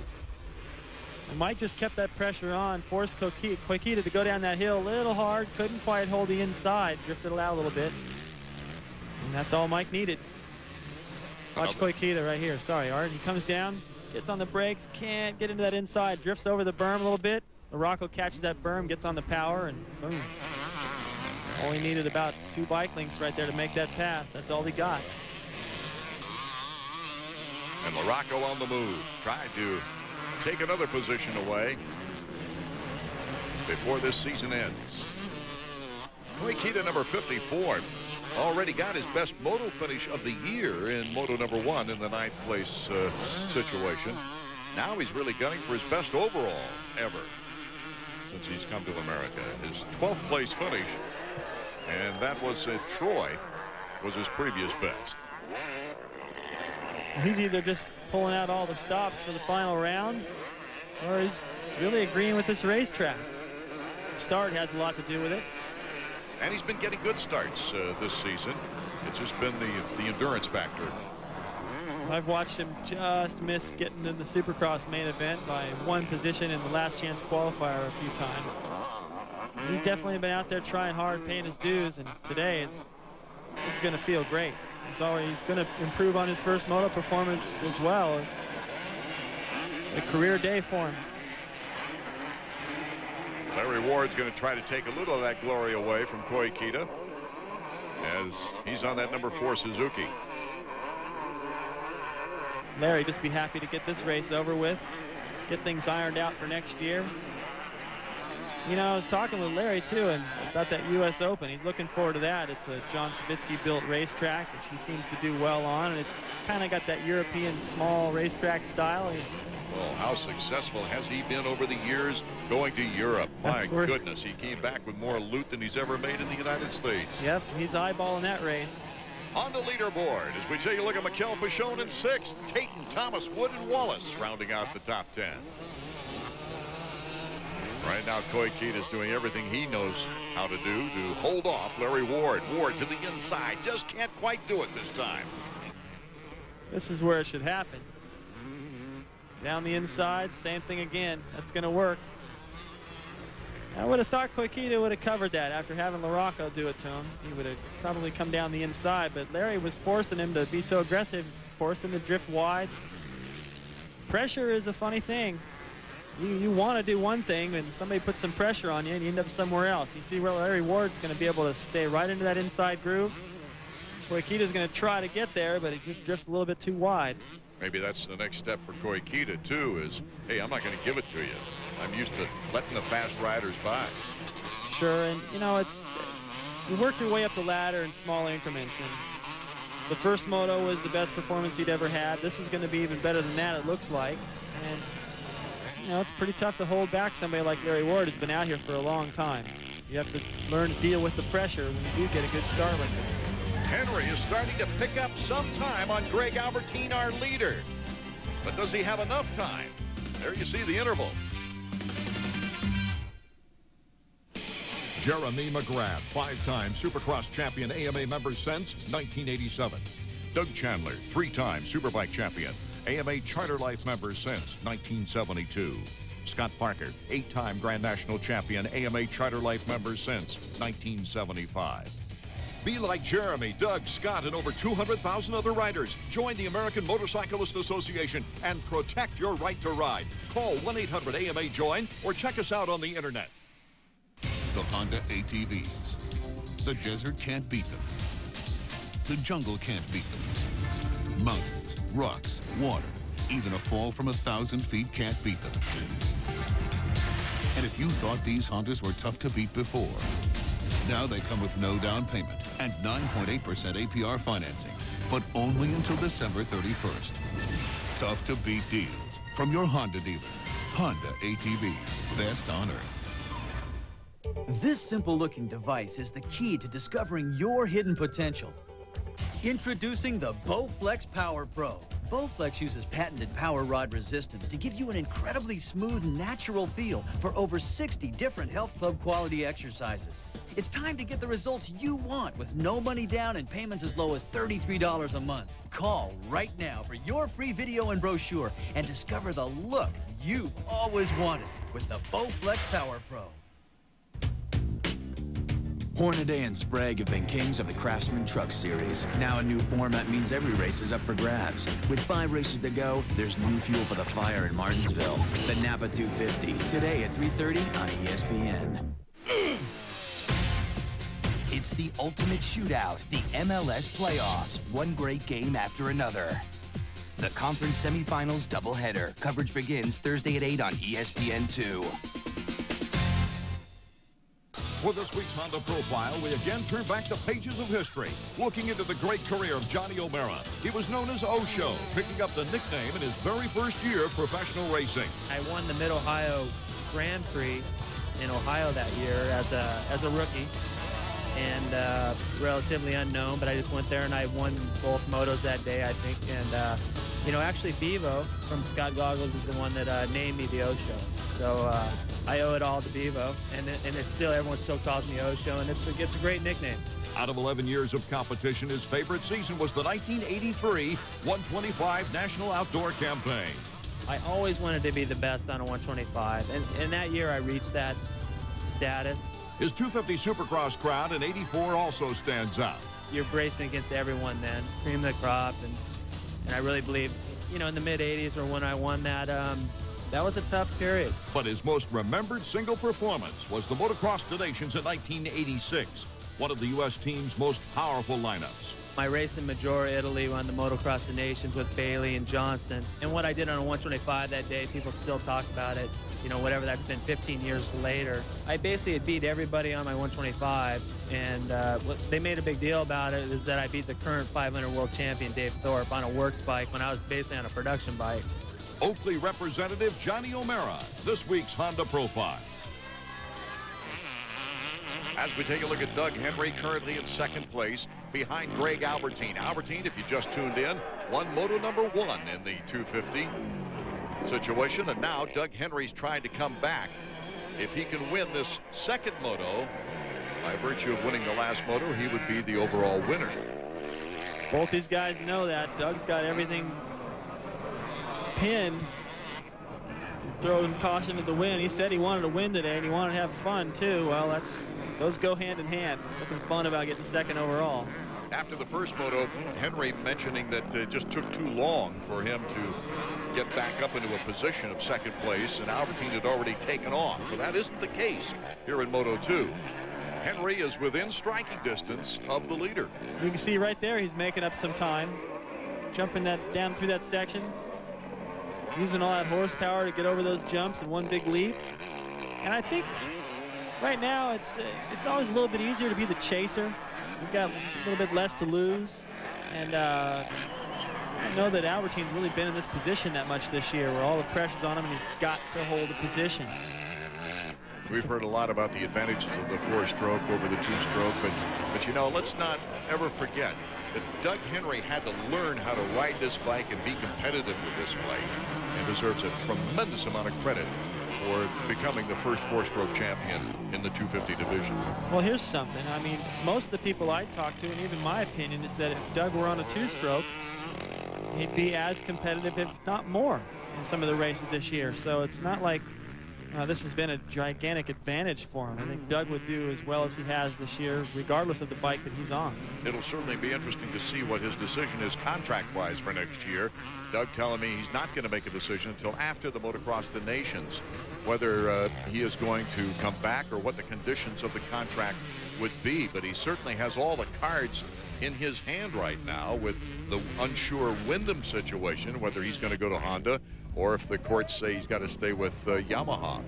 B: And Mike just kept that pressure on, forced Koikita to go down that hill a little hard, couldn't quite hold the inside, drifted it out a little bit. And that's all Mike needed. Watch Koikita right here. Sorry, Art. He comes down, gets on the brakes, can't get into that inside, drifts over the berm a little bit. LaRocco catches that berm, gets on the power, and boom. Only needed about 2 bike links right there to make that pass. That's all he got.
A: And LaRocco on the move, trying to take another position away before this season ends. Koikita number 54 already got his best moto finish of the year in moto number 1 in the 9th place situation. Now he's really gunning for his best overall ever since he's come to America. His 12th place finish, and that was at Troy, was his previous best.
B: He's either just pulling out all the stops for the final round, or he's really agreeing with this racetrack. The start has a lot to do with it.
A: And he's been getting good starts this season. It's just been the endurance factor.
B: I've watched him just miss getting in the Supercross main event by one position in the last chance qualifier a few times. He's definitely been out there trying hard, paying his dues, and today this is going to feel great. He's going to improve on his first moto performance as well. A career day for him.
A: Larry Ward's going to try to take a little of that glory away from Koikita as he's on that number 4 Suzuki.
B: Larry just be happy to get this race over with, get things ironed out for next year. You know, I was talking with Larry too and about that U.S. Open. He's looking forward to that. It's a John Savitsky built racetrack, which he seems to do well on, and it's kind of got that European small racetrack style.
A: Well, how successful has he been over the years going to Europe? My goodness, he came back with more loot than he's ever made in the United States.
B: Yep, he's eyeballing that race.
A: On the leaderboard, as we take a look at Mikel Pichon in 6th, Caton, Thomas, Wood, and Wallace rounding out the top 10. Right now, Koikita's doing everything he knows how to do to hold off Larry Ward. Ward to the inside, just can't quite do it this time.
B: This is where it should happen. Down the inside, same thing again. That's going to work. I would have thought Koikita would have covered that after having LaRocco do it to him. He would have probably come down the inside, but Larry was forcing him to be so aggressive, forced him to drift wide. Pressure is a funny thing. You want to do one thing, and somebody puts some pressure on you, and you end up somewhere else. You see where Larry Ward's going to be able to stay right into that inside groove. Koikita's going to try to get there, but he just drifts a little bit too wide.
A: Maybe that's the next step for Koikita, too, is, hey, I'm not going to give it to you. I'm used to letting the fast riders by.
B: Sure, and, you know, you work your way up the ladder in small increments, and the first moto was the best performance he'd ever had. This is going to be even better than that, it looks like. And, you know, it's pretty tough to hold back somebody like Larry Ward who's been out here for a long time. You have to learn to deal with the pressure when you do get a good start like this.
A: Henry is starting to pick up some time on Greg Albertine, our leader. But does he have enough time? There you see the interval.
E: Jeremy McGrath, 5-time Supercross champion, AMA member since 1987.
A: Doug Chandler, 3-time Superbike champion, AMA Charter Life member since 1972. Scott Parker, 8-time Grand National champion, AMA Charter Life member since 1975. Be like Jeremy, Doug, Scott, and over 200,000 other riders. Join the American Motorcyclist Association and protect your right to ride. Call 1-800-AMA-JOIN or check us out on the internet.
F: The Honda ATVs. The desert can't beat them. The jungle can't beat them. Mountains, rocks, water, even a fall from 1,000 feet can't beat them. And if you thought these Hondas were tough to beat before, now they come with no down payment and 9.8% APR financing, but only until December 31st. Tough to beat deals from your Honda dealer. Honda ATVs, best on earth.
G: This simple-looking device is the key to discovering your hidden potential. Introducing the Bowflex Power Pro. Bowflex uses patented power rod resistance to give you an incredibly smooth, natural feel for over 60 different health club quality exercises. It's time to get the results you want with no money down and payments as low as $33 a month. Call right now for your free video and brochure and discover the look you've always wanted with the Bowflex Power Pro.
H: Hornaday and Sprague have been kings of the Craftsman Truck Series. Now a new format means every race is up for grabs. With 5 races to go, there's new fuel for the fire in Martinsville. The Napa 250, today at 3:30 on ESPN.
P: It's the ultimate shootout, the MLS playoffs, one great game after another. The conference semifinals doubleheader. Coverage begins Thursday at 8 on ESPN2.
E: For this week's Honda Profile, we again turn back the pages of history, looking into the great career of Johnny O'Mara. He was known as O-Show, picking up the nickname in his very first year of professional racing.
B: I won the Mid-Ohio Grand Prix in Ohio that year as a rookie, and relatively unknown, but I just went there and I won both motos that day, I think. And, you know, actually Bevo from Scott Goggles is the one that named me the O-Show. So I owe it all to Bevo, and it's still, everyone still calls me O-Show, and it's a great nickname.
E: Out of 11 years of competition, his favorite season was the 1983 125 National Outdoor Campaign.
B: I always wanted to be the best on a 125, and that year I reached that status.
E: His 250 Supercross crowd in '84 also stands out.
B: You're racing against everyone then, cream of the crop, and I really believe, you know, in the mid-'80s or when I won that, that was a tough period.
E: But his most remembered single performance was the Motocross Donations in 1986, one of the U.S. team's most powerful lineups.
B: My race in Majora, Italy, on the Motocross Nations with Bailey and Johnson. And what I did on a 125 that day, people still talk about it, you know, whatever that's been 15 years later. I basically had beat everybody on my 125, and what they made a big deal about it is that I beat the current 500 world champion, Dave Thorpe, on a works bike when I was basically on a production bike.
E: Oakley representative Johnny O'Mara, this week's Honda Profile.
A: As we take a look at Doug Henry, currently in second place behind Greg Albertine. Albertine, if you just tuned in, won Moto #1 in the 250 situation, and now Doug Henry's trying to come back. If he can win this second moto, by virtue of winning the last moto, he would be the overall winner.
B: Both these guys know that. Doug's got everything pinned. Throwing caution to the wind. He said he wanted to win today, and he wanted to have fun too. Well, those go hand in hand. Looking fun about getting second overall.
A: After the first moto, Henry mentioning that it just took too long for him to get back up into a position of second place, and Albertine had already taken off. So that isn't the case here in Moto 2. Henry is within striking distance of the leader.
B: You can see right there he's making up some time, jumping that down through that section, using all that horsepower to get over those jumps in one big leap. And I think right now it's always a little bit easier to be the chaser. We've got a little bit less to lose, and I know that Albertine's really been in this position that much this year, where all the pressure's on him and he's got to hold a position.
A: We've heard a lot about the advantages of the four-stroke over the two-stroke, but you know, let's not ever forget that Doug Henry had to learn how to ride this bike and be competitive with this bike, and deserves a tremendous amount of credit for becoming the first four-stroke champion in the 250 division.
B: Well, here's something. I mean, most of the people I talk to, and even my opinion, is that if Doug were on a two-stroke, he'd be as competitive, if not more, in some of the races this year. So it's not like this has been a gigantic advantage for him. I think Doug would do as well as he has this year, regardless of the bike that he's on.
A: It'll certainly be interesting to see what his decision is contract-wise for next year. Doug telling me he's not going to make a decision until after the Motocross the Nations, whether he is going to come back or what the conditions of the contract would be. But he certainly has all the cards in his hand right now with the unsure Wyndham situation, whether he's going to go to Honda or if the courts say he's got to stay with Yamaha.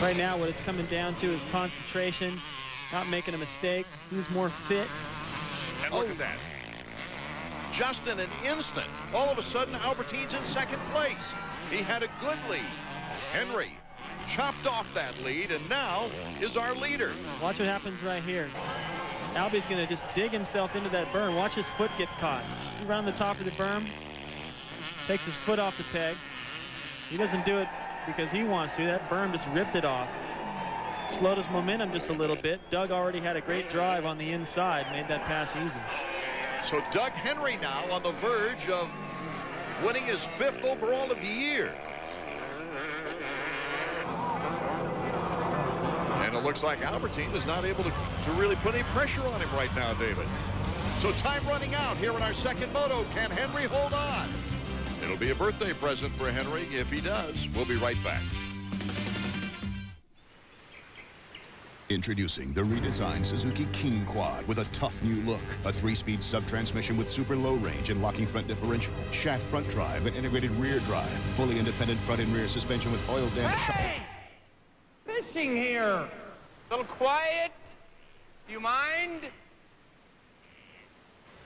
B: Right now, what it's coming down to is concentration, not making a mistake, who's more fit.
A: And look at that. Just in an instant, all of a sudden, Albertine's in second place. He had a good lead. Henry chopped off that lead and now is our leader.
B: Watch what happens right here. Albie's going to just dig himself into that berm. Watch his foot get caught. He's around the top of the berm, takes his foot off the peg. He doesn't do it because he wants to. That berm just ripped it off. Slowed his momentum just a little bit. Doug already had a great drive on the inside, made that pass easy.
A: So Doug Henry now on the verge of winning his 5th overall of the year. And it looks like Albertine is not able to really put any pressure on him right now, David. So time running out here in our second moto. Can Henry hold on? It'll be a birthday present for Henry if he does. We'll be right back.
I: Introducing the redesigned Suzuki King Quad with a tough new look. A 3-speed sub-transmission with super low range and locking front differential, shaft front drive, and integrated rear drive. Fully independent front and rear suspension with oil damage.
K: Hey! Fishing here. A little quiet. Do you mind?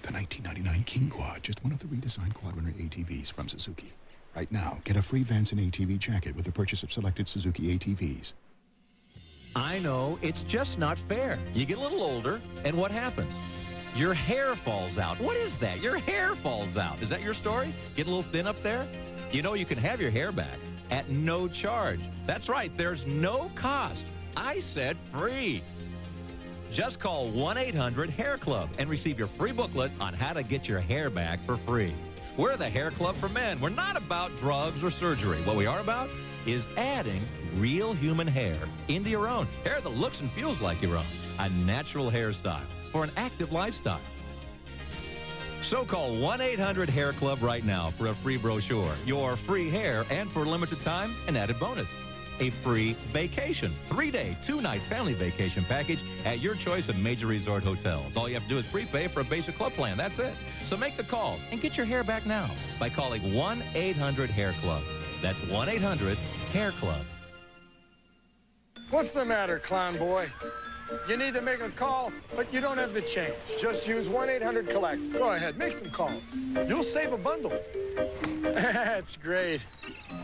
I: The 1999 King Quad, just one of the redesigned Quadrunner ATVs from Suzuki. Right now, get a free Vanson ATV jacket with the purchase of selected Suzuki ATVs.
M: I know, it's just not fair. You get a little older, and what happens? Your hair falls out. What is that? Your hair falls out. Is that your story? Get a little thin up there? You know you can have your hair back at no charge. That's right, there's no cost. I said free. Just call 1-800-HAIR-CLUB and receive your free booklet on how to get your hair back for free. We're the Hair Club for Men. We're not about drugs or surgery. What we are about is adding real human hair into your own. Hair that looks and feels like your own. A natural hairstyle for an active lifestyle. So call 1-800-HAIR-CLUB right now for a free brochure, your free hair, and for a limited time, an added bonus. A free vacation, 3-day, 2-night family vacation package at your choice of major resort hotels. All you have to do is prepay for a basic club plan. That's it. So make the call and get your hair back now by calling 1-800-HAIR-CLUB. That's 1-800-HAIR-CLUB.
J: What's the matter, clown boy? You need to make a call, but you don't have the change. Just use 1-800-COLLECT. Go ahead, make some calls. You'll save a bundle. That's great.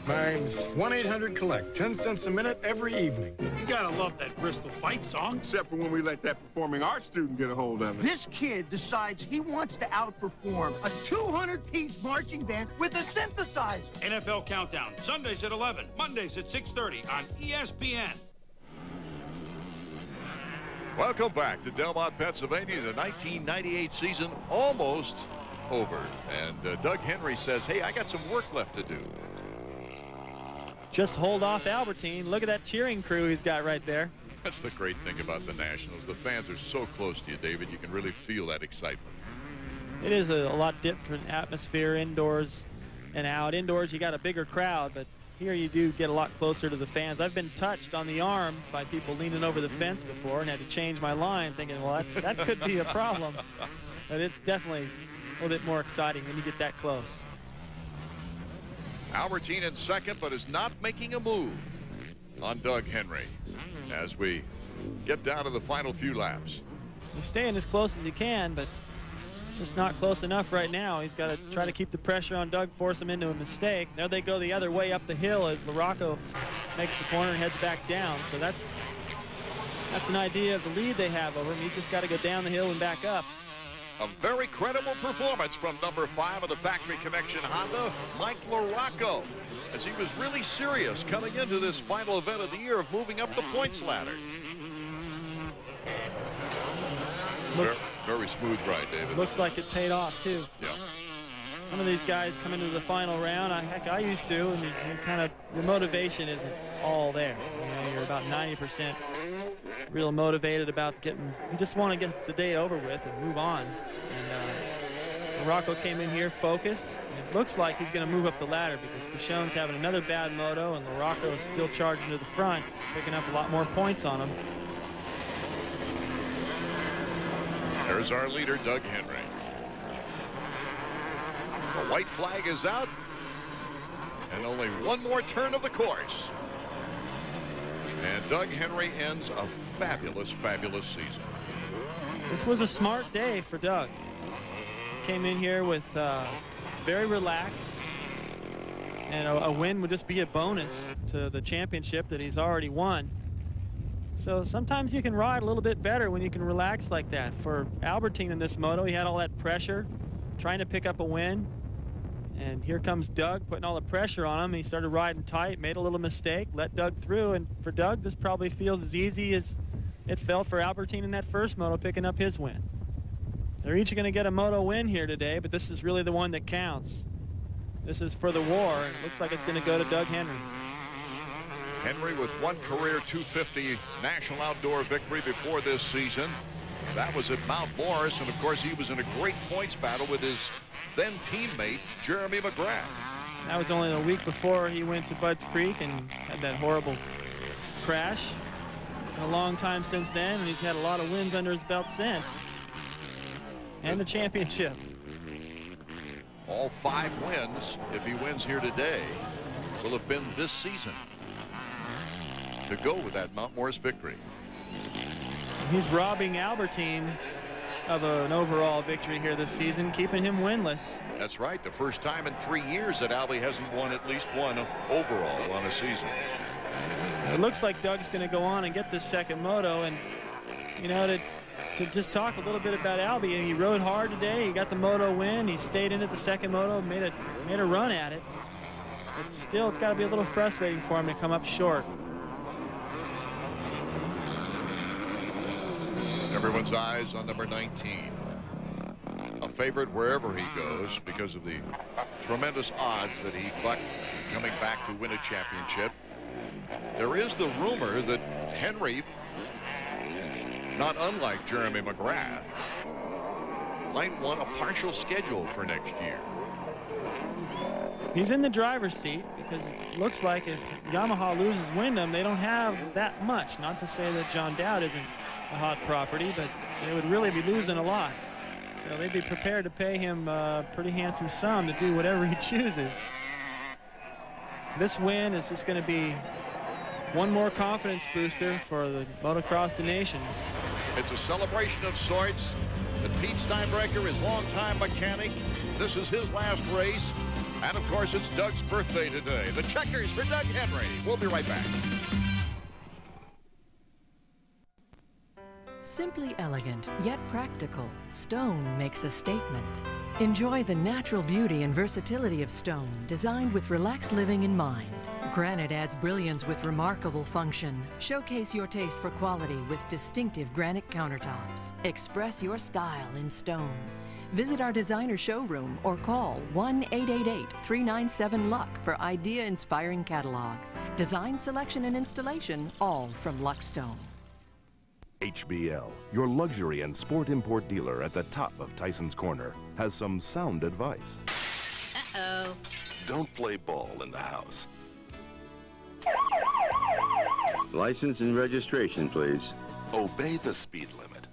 J: Mine's 1-800-COLLECT. 10 cents a minute every evening.
L: You gotta love that Bristol fight song.
N: Except for when we let that performing arts student get a hold of it.
R: This kid decides he wants to outperform a 200-piece marching band with a synthesizer.
L: NFL Countdown, Sundays at 11, Mondays at 6:30 on ESPN.
A: Welcome back to Delmont, Pennsylvania. The 1998 season almost over. And Doug Henry says, hey, I got some work left to do.
B: Just hold off Albertine. Look at that cheering crew he's got right there.
A: That's the great thing about the Nationals. The fans are so close to you, David. You can really feel that excitement.
B: It is a lot different atmosphere indoors and out. Indoors, you got a bigger crowd, but here you do get a lot closer to the fans. I've been touched on the arm by people leaning over the fence before and had to change my line thinking, well, that could be a problem. But it's definitely a little bit more exciting when you get that close.
A: Albertine in second, but is not making a move on Doug Henry as we get down to the final few laps.
B: He's staying as close as he can, but just not close enough right now. He's got to try to keep the pressure on Doug, force him into a mistake. There they go the other way up the hill as LaRocco makes the corner and heads back down. So that's an idea of the lead they have over him. He's just got to go down the hill and back up.
A: A very credible performance from number 5 of the Factory Connection Honda, Mike LaRocco, as he was really serious coming into this final event of the year of moving up the points ladder. Very smooth ride, David.
B: Looks like it paid off, too.
A: Yeah.
B: Some of these guys come into the final round, heck, I used to, and your motivation isn't all there. You know, you're about 90% real motivated about you just want to get the day over with and move on. And LaRocco came in here focused. And it looks like he's going to move up the ladder because Pichon's having another bad moto, and LaRocco is still charging to the front, picking up a lot more points on him.
A: There's our leader, Doug Henry. The white flag is out, and only one more turn of the course. And Doug Henry ends a fabulous, fabulous season.
B: This was a smart day for Doug. Came in here with very relaxed, and a win would just be a bonus to the championship that he's already won. So sometimes you can ride a little bit better when you can relax like that. For Albertine in this moto, he had all that pressure, trying to pick up a win. And here comes Doug, putting all the pressure on him. He started riding tight, made a little mistake, let Doug through. And for Doug, this probably feels as easy as it felt for Albertine in that first moto, picking up his win. They're each going to get a moto win here today, but this is really the one that counts. This is for the war, and it looks like it's going to go to Doug Henry.
A: Henry with one career 250 National Outdoor victory before this season. That was at Mount Morris, and of course he was in a great points battle with his then teammate Jeremy McGrath.
B: That was only a week before he went to Budds Creek and had that horrible crash. A long time since then, and he's had a lot of wins under his belt since, and the championship.
A: All 5 wins, if he wins here today, will have been this season to go with that Mount Morris victory.
B: He's robbing Albertine of an overall victory here this season, keeping him winless.
A: That's right. The first time in 3 years that Albie hasn't won at least one overall on a season.
B: It looks like Doug's going to go on and get this second moto. And, you know, to just talk a little bit about Albie, he rode hard today. He got the moto win. He stayed in at the second moto, made a run at it. But still, it's got to be a little frustrating for him to come up short.
A: They're Everyone's eyes on number 19. A favorite wherever he goes because of the tremendous odds that he bucked coming back to win a championship. There is the rumor that Henry, not unlike Jeremy McGrath, might want a partial schedule for next year.
B: He's in the driver's seat because it looks like if Yamaha loses Wyndham, they don't have that much. Not to say that John Dowd isn't a hot property, but they would really be losing a lot. So they'd be prepared to pay him a pretty handsome sum to do whatever he chooses. This win is just going to be one more confidence booster for the Motocross the Nations.
A: It's a celebration of sorts. But Pete Steinbrecher is longtime mechanic. This is his last race. And of course, it's Doug's birthday today. The checkers for Doug Henry. We'll be right back.
S: Simply elegant, yet practical, stone makes a statement. Enjoy the natural beauty and versatility of stone, designed with relaxed living in mind. Granite adds brilliance with remarkable function. Showcase your taste for quality with distinctive granite countertops. Express your style in stone. Visit our designer showroom or call 1-888-397-LUCK for idea-inspiring catalogs. Design, selection, and installation, all from Luckstone.
V: HBL, your luxury and sport import dealer at the top of Tyson's Corner, has some sound advice.
U: Uh-oh.
V: Don't play ball in the house.
W: License and registration, please.
V: Obey the speed limit.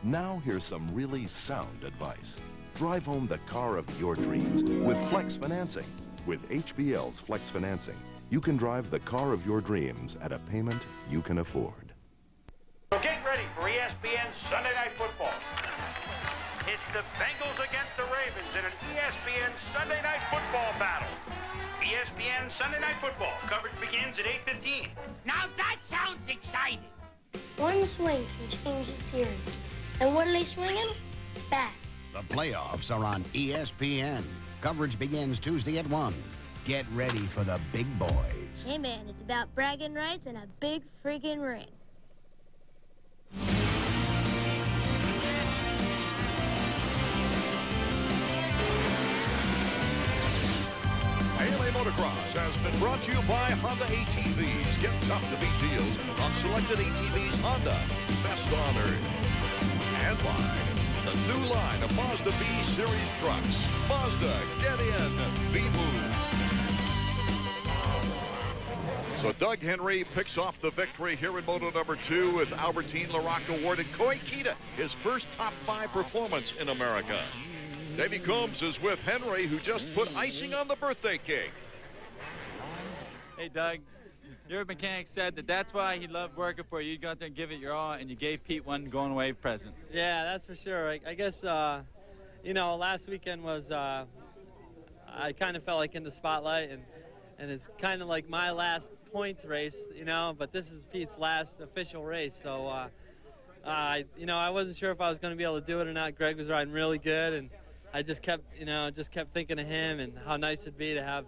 V: Now here's some really sound advice. Drive home the car of your dreams with Flex Financing. With HBL's Flex Financing, you can drive the car of your dreams at a payment you can afford.
L: So get ready for ESPN Sunday Night Football. It's the Bengals against the Ravens in an ESPN Sunday Night Football battle. ESPN Sunday Night Football coverage begins at 8:15.
U: Now that sounds exciting.
X: One swing can change the series. And what are they swinging? Bats.
Y: The playoffs are on ESPN. Coverage begins Tuesday at 1. Get ready for the big boys.
X: Hey, man, it's about bragging rights and a big friggin' ring.
A: AMA Motocross has been brought to you by Honda ATVs. Get tough to beat deals on selected ATVs Honda. Best on earth. And by the new line of Mazda B-Series trucks. Mazda, get in, be moved. So Doug Henry picks off the victory here in Moto number 2 with Albertine LaRocque awarded Koi Kita his first top 5 performance in America. Davey Combs is with Henry, who just put icing on the birthday cake.
Q: Hey, Doug, your mechanic said that that's why he loved working for you. You go out there and give it your all, and you gave Pete one going away present.
B: Yeah, that's for sure. I guess, you know, last weekend was, I kind of felt like in the spotlight, and it's kind of like my last points race, you know, but this is Pete's last official race. So, you know, I wasn't sure if I was going to be able to do it or not. Greg was riding really good, and I just kept, you know, thinking of him and how nice it'd be to have,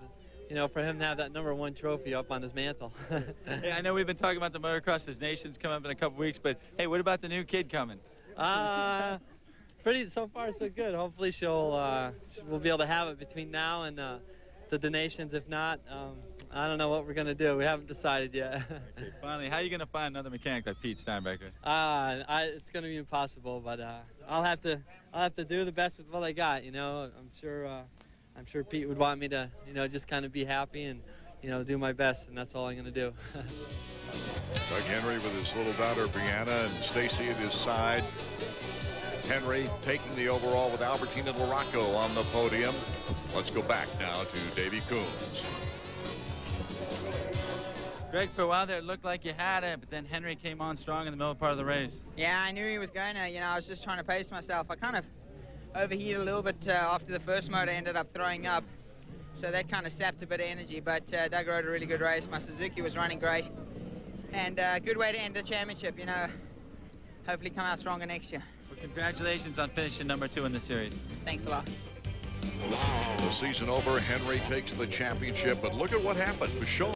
B: you know, for him to have that #1 trophy up on his mantle.
Q: Hey, I know we've been talking about the Motocross the Nations coming up in a couple weeks, but hey, what about the new kid coming?
B: Pretty, so far so good. Hopefully we'll be able to have it between now and the Nations. If not, I don't know what we're gonna do. We haven't decided yet.
Q: Okay, finally, how are you gonna find another mechanic like Pete Steinbrecher?
B: It's gonna be impossible, but I'll have to do the best with what I got. You know, I'm sure Pete would want me to, you know, just kind of be happy and, you know, do my best, and that's all I'm gonna do.
A: Doug Henry with his little daughter Brianna and Stacy at his side. Henry taking the overall with Albertina LaRocque on the podium. Let's go back now to Davey Combs.
Q: Greg, for a while there, it looked like you had it, but then Henry came on strong in the middle part of the race.
Z: Yeah, I knew he was going to. You know, I was just trying to pace myself. I kind of overheated a little bit after the first motor ended up throwing up, so that kind of sapped a bit of energy, but Doug rode a really good race. My Suzuki was running great, and a good way to end the championship, you know, hopefully come out stronger next year.
Q: Well, congratulations on finishing #2 in the series.
Z: Thanks a lot.
A: The season over, Henry takes the championship, but look at what happened. Michelle